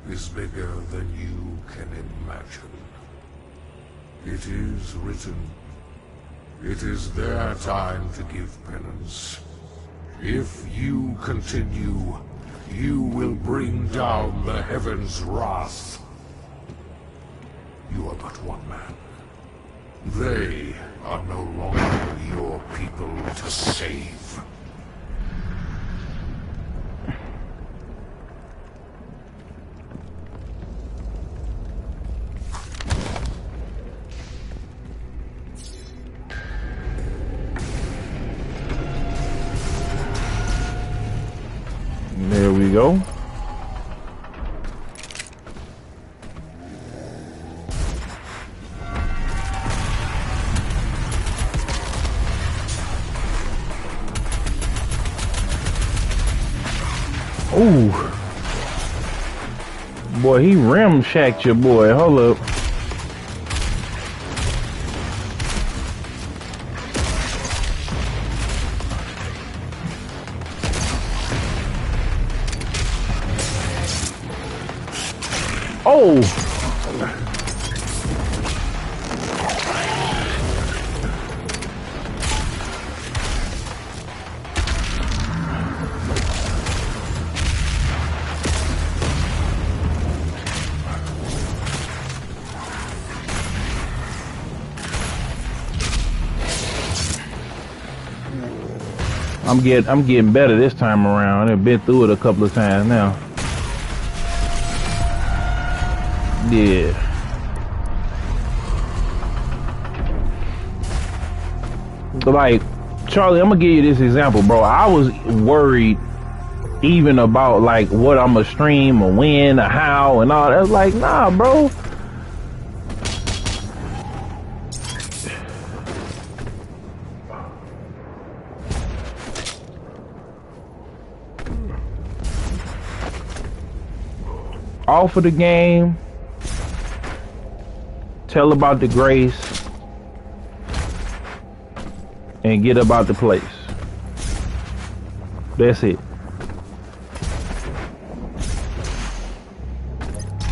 is bigger than you can imagine. It is written. It is their time to give penance. If you continue, you will bring down the heavens' wrath. You are but one man. They are no longer your people to save. There we go. Ooh. Boy, he rim shacked your boy. Hold up. Oh. I'm getting better this time around. I've been through it a couple of times now. Yeah. Like, Charlie, I'm gonna give you this example, bro. I was worried even about like what I'm gonna stream or when or how and all that. Like, nah, bro. Offer the game, tell about the grace, and get about the place. That's it.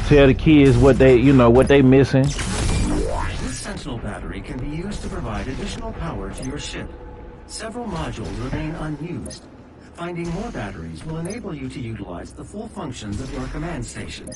Tell the kids what they, what they missing. This Sentinel battery can be used to provide additional power to your ship. Several modules remain unused. Finding more batteries will enable you to utilize the full functions of your command station.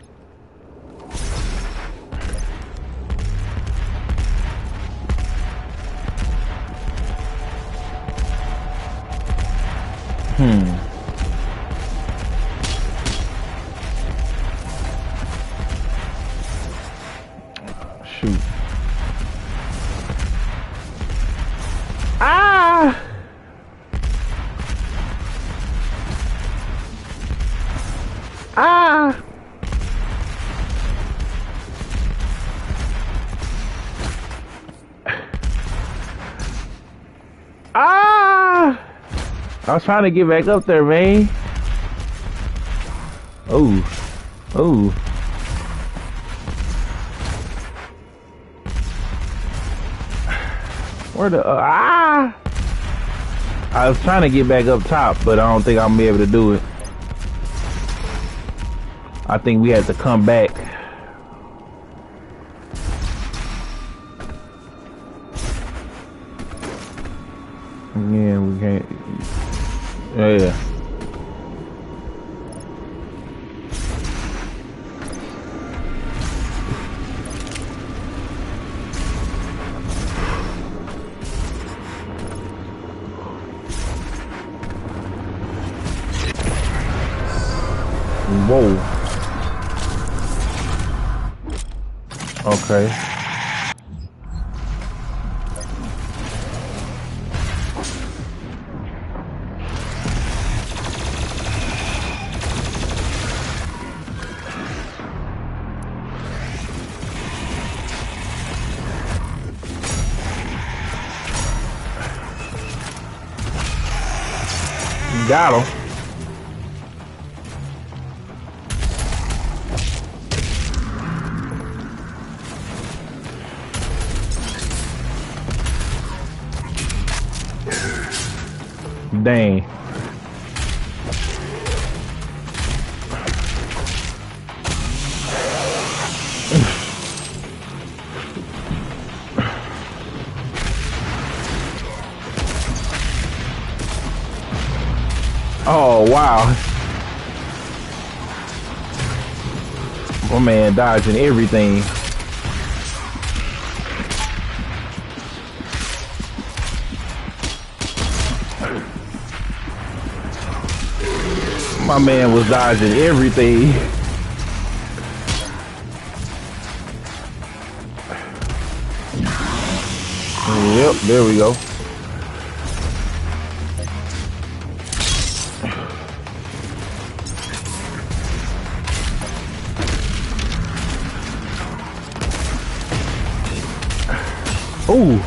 Shoot. Ah! Ah! Ah! I was trying to get back up there, man. Oh. Oh. Where the ah! I was trying to get back up top, but I don't think I'm gonna be able to do it. I think we have to come back. Yeah, we can't. Yeah. Whoa. Okay. Got him. Dang. Oh, wow. My man dodging everything. My man was dodging everything. Yep, there we go. Ooh.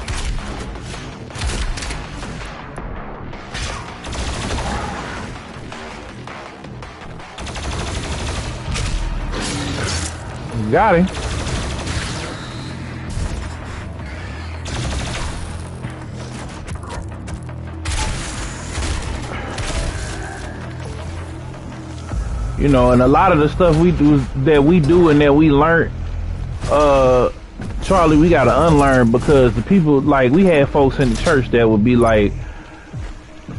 Got him. You know, and a lot of the stuff we do and that we learn, Charlie, we gotta unlearn, because the people, like, we had folks in the church that would be like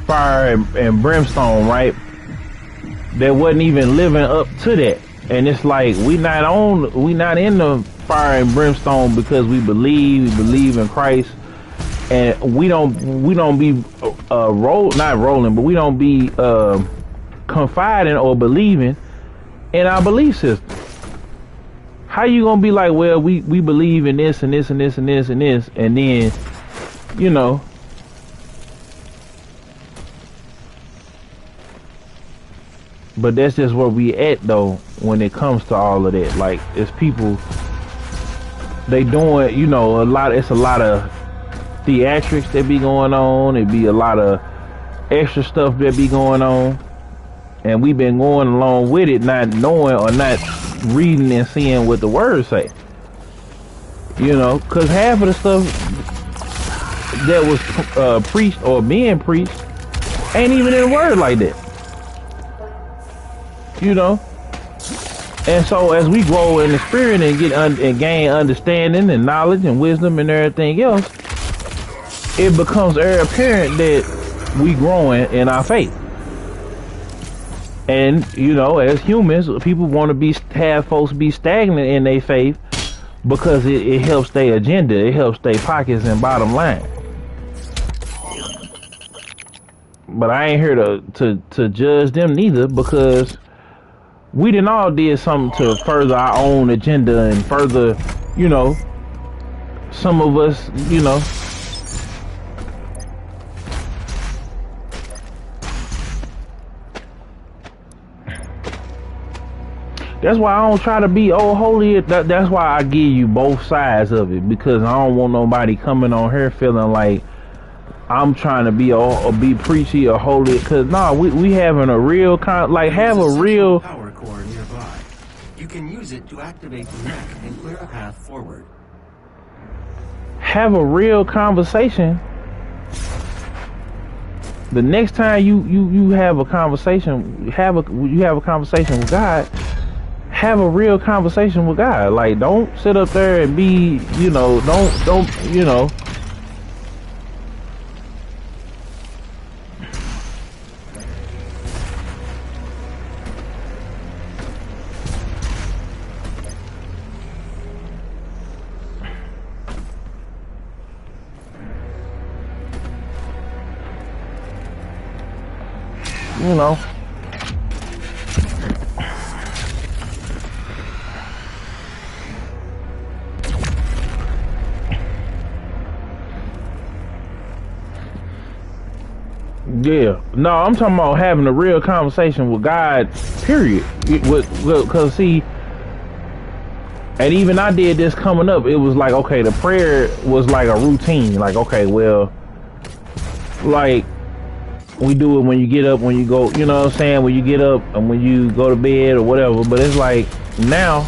fire and brimstone, right? That wasn't even living up to that. And it's like, we not in the fire and brimstone because we believe in Christ, and we don't be not rolling, but we don't be confiding or believing in our belief system. How you gonna be like, well, we believe in this and this and this and this and this, and then, you know, but that's just where we at though when it comes to all of that. Like, it's people, they doing, you know, it's a lot of theatrics that be going on. It be a lot of extra stuff that be going on, and we've been going along with it, not knowing or not reading and seeing what the words say. You know, because half of the stuff that was preached or being preached ain't even in the word like that. You know, and so as we grow in the spirit and get and gain understanding and knowledge and wisdom and everything else, it becomes very apparent that we growing in our faith. And, you know, as humans, people want to have folks be stagnant in their faith because it helps their agenda. It helps their pockets and bottom line. But I ain't here to judge them neither, because we done all did something to further our own agenda and further, you know, some of us, you know, that's why I don't try to be holy. That's why I give you both sides of it, because I don't want nobody coming on here feeling like I'm trying to be or be preachy or holy. Because we having a real have a real power core nearby. You can use it to activate the mech and clear a path forward. Have a real conversation. The next time you have a conversation, you have a conversation with God. Have a real conversation with God. Like, don't sit up there and be, you know, don't, you know. You know. Yeah, no, I'm talking about having a real conversation with God, period. Because see, and even I did this coming up, it was like, okay, the prayer was like a routine. Like, okay, well, like, we do it when you get up, when you go, you know what I'm saying, when you get up and when you go to bed or whatever. But it's like, now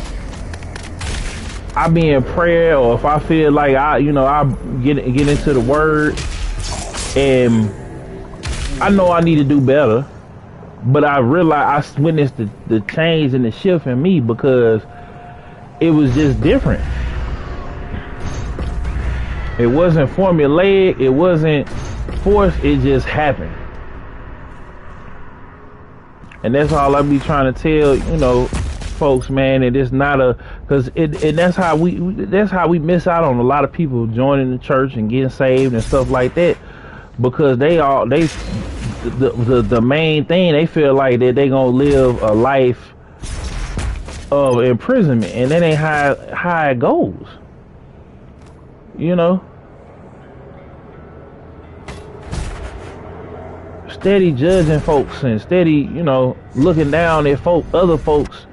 I be in prayer, or if I feel like I get into the word, and I know I need to do better, but I realized I witnessed the change and the shift in me, because it was just different. It wasn't formulaic, it wasn't forced, it just happened. And that's all I be trying to tell, you know, folks, man. And it's not a, cause and that's how we miss out on a lot of people joining the church and getting saved and stuff like that, because the main thing, they feel like that they gonna live a life of imprisonment, and that ain't how it goes, you know. Steady judging folks and steady, you know, looking down at other folks,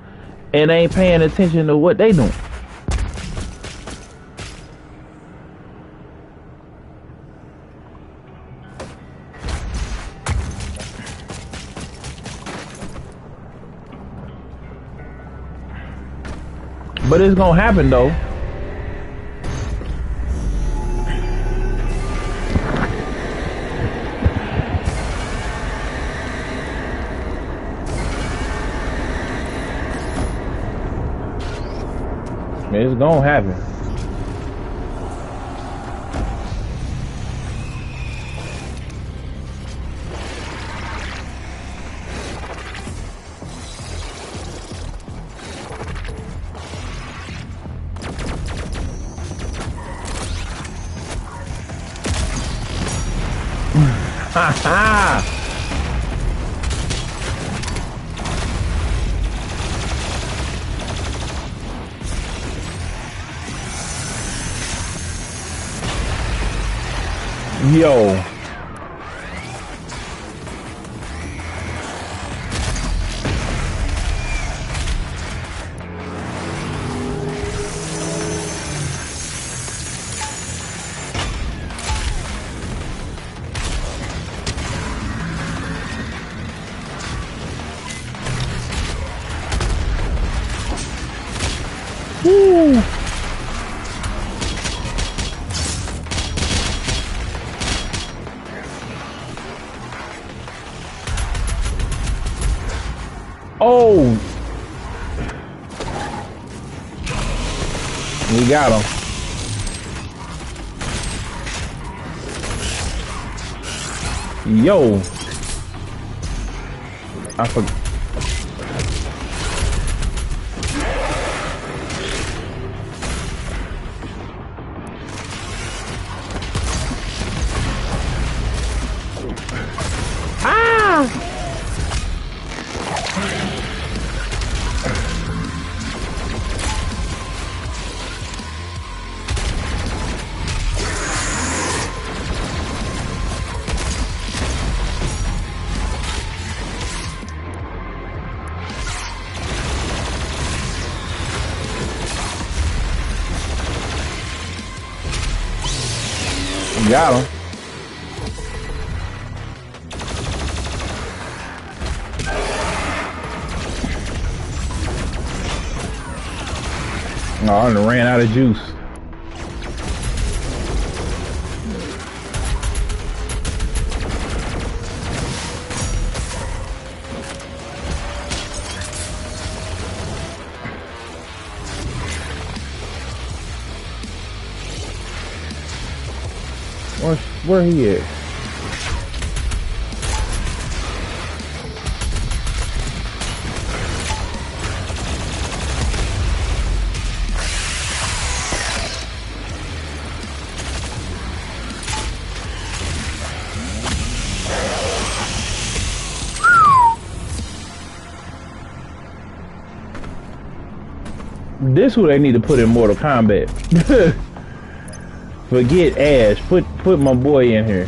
and ain't paying attention to what they doing. But it's gonna happen though. It's gonna happen. Ha ha! Yo. Woo. Oh, we got him. Yo, I forgot. Got him. Oh, I done ran out of juice. Where he at? This who they need to put in Mortal Kombat. Forget Ash. Put my boy in here.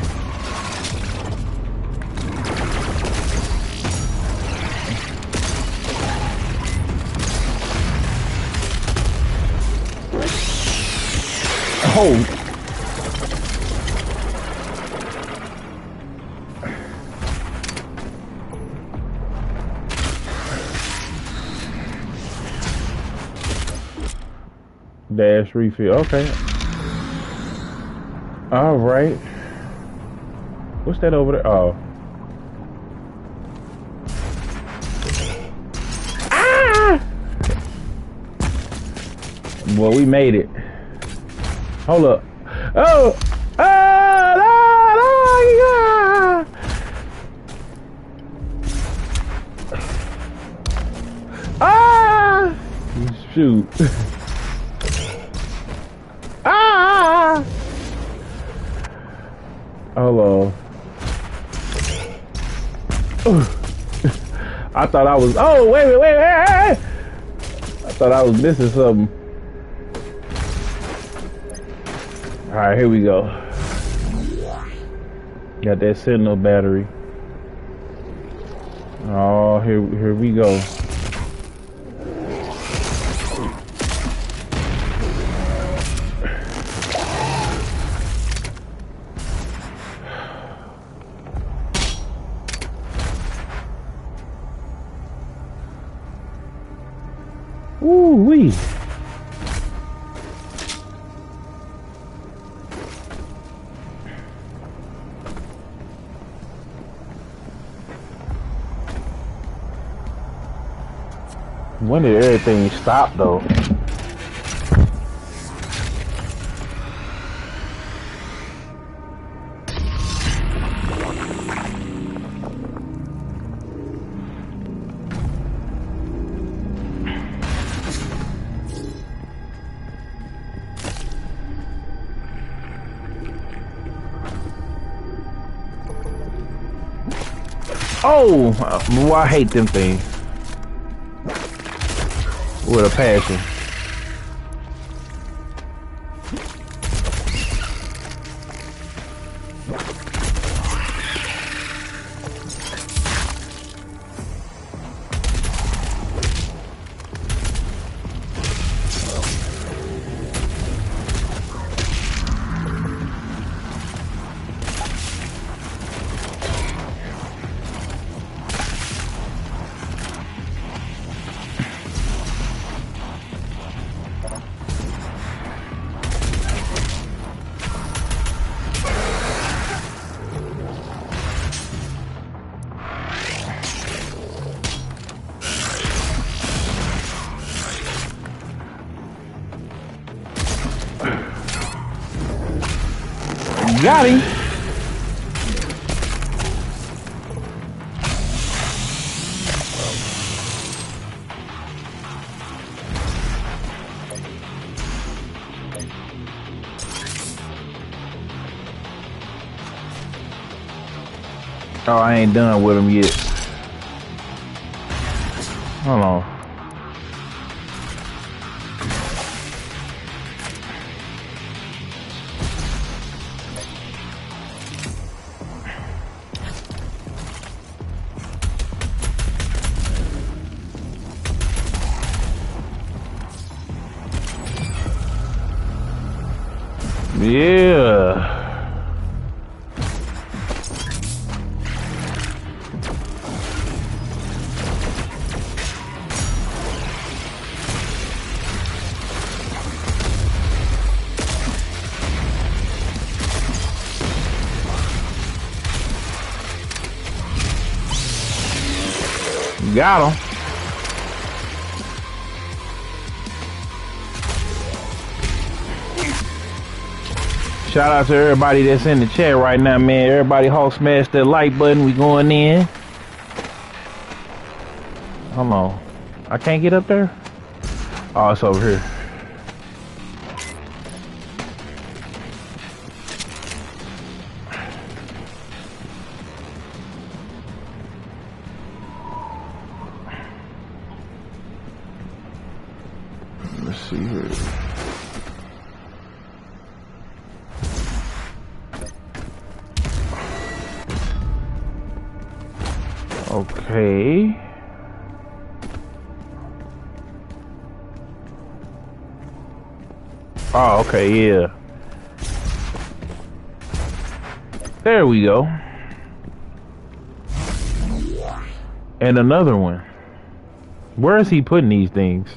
Oh. Dash refill. Okay. All right. What's that over there? Oh. Ah! Well, we made it. Hold up. Oh! shoot. Ah! Hold on. I thought I was. Oh, wait. I thought I was missing something. All right, here we go. Got that Sentinel battery. Oh, here we go. Ooh-wee. When did everything stop though? Oh, well, I hate them things with a passion. Got him. Oh, I ain't done with him yet. Hold on. Yeah. Got him. Shout out to everybody that's in the chat right now, man. Everybody Hulk smash that like button. We going in. Hold on. I can't get up there? Oh, it's over here. Let's see here. Okay. Oh, okay, yeah. There we go. And another one. Where is he putting these things?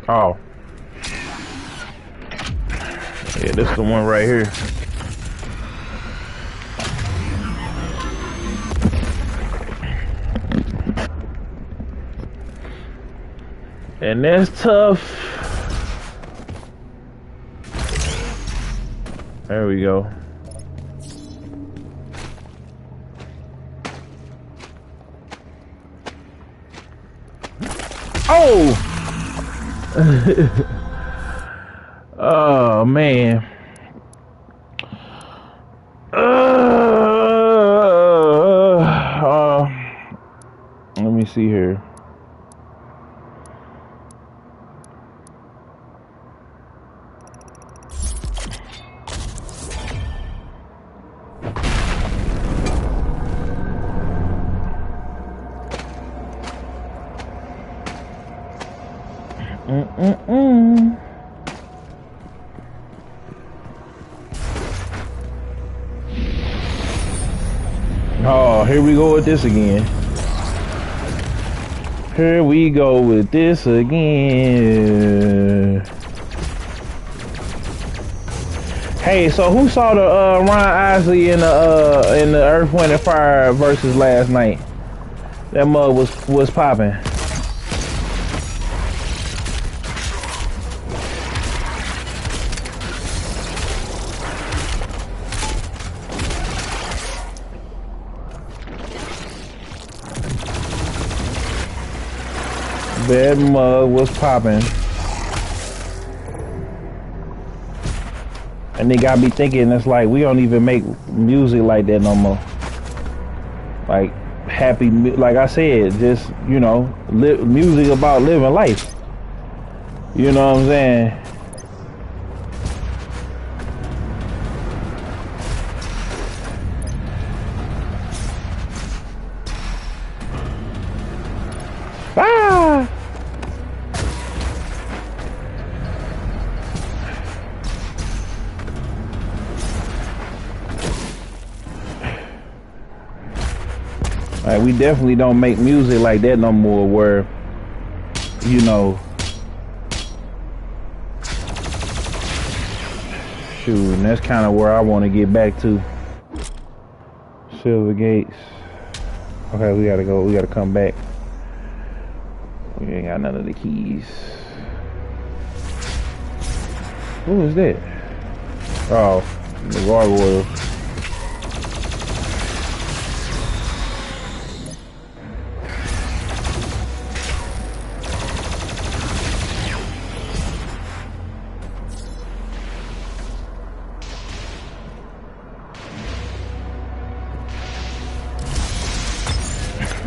Oh. Yeah, this is the one right here. And that's tough. There we go. Oh! Oh, man. Let me see here. Oh, here we go with this again. Here we go with this again. Hey, so who saw the Ron Isley in the Earth, Wind and Fire versus last night? That mug was popping. That mug was popping. And they got me thinking, it's like we don't even make music like that no more. Like happy, like I said, just, you know, music about living life. You know what I'm saying? Ah! Like, we definitely don't make music like that no more, where, you know, shoot, and that's kind of where I want to get back to. Silver Gates. Okay, we gotta go. We gotta come back. We ain't got none of the keys. Who is that? Oh, the gargoyle.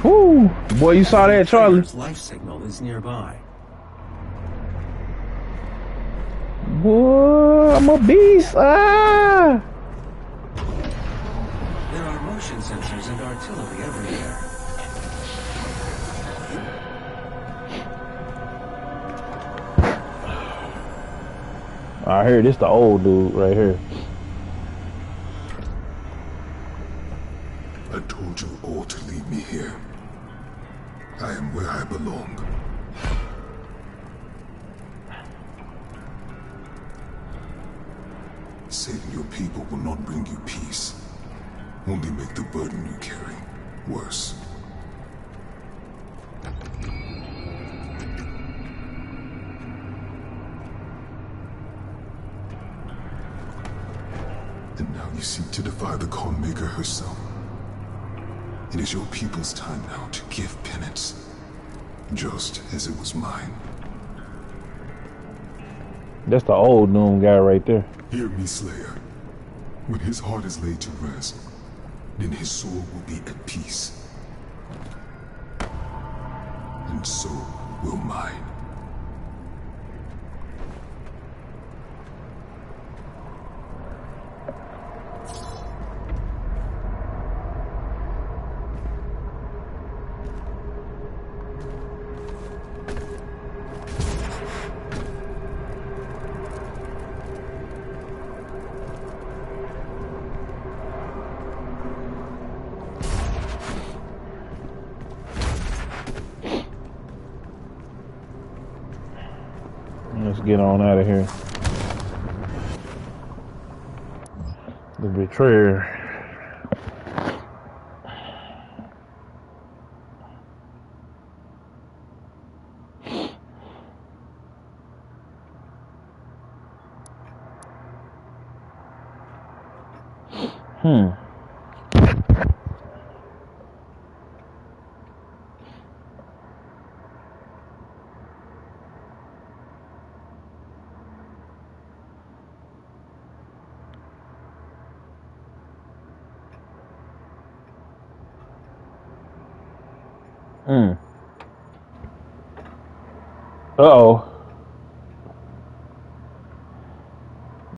Woo! Boy, you saw that, Charlie? Life signal is nearby. Boy, I'm a beast. Ah! There are motion sensors and artillery everywhere. I hear this the old dude right here. I told you all to leave me here. I am where I belong. Saving your people will not bring you peace. Only make the burden you carry worse. And now you seek to defy the Khan Maker herself. It is your people's time now to give penance, just as it was mine. That's the old Doom guy right there. Hear me, Slayer. When his heart is laid to rest, then his soul will be at peace. And so will mine. Let's get on out of here. The betrayer. Hmm. Hmm.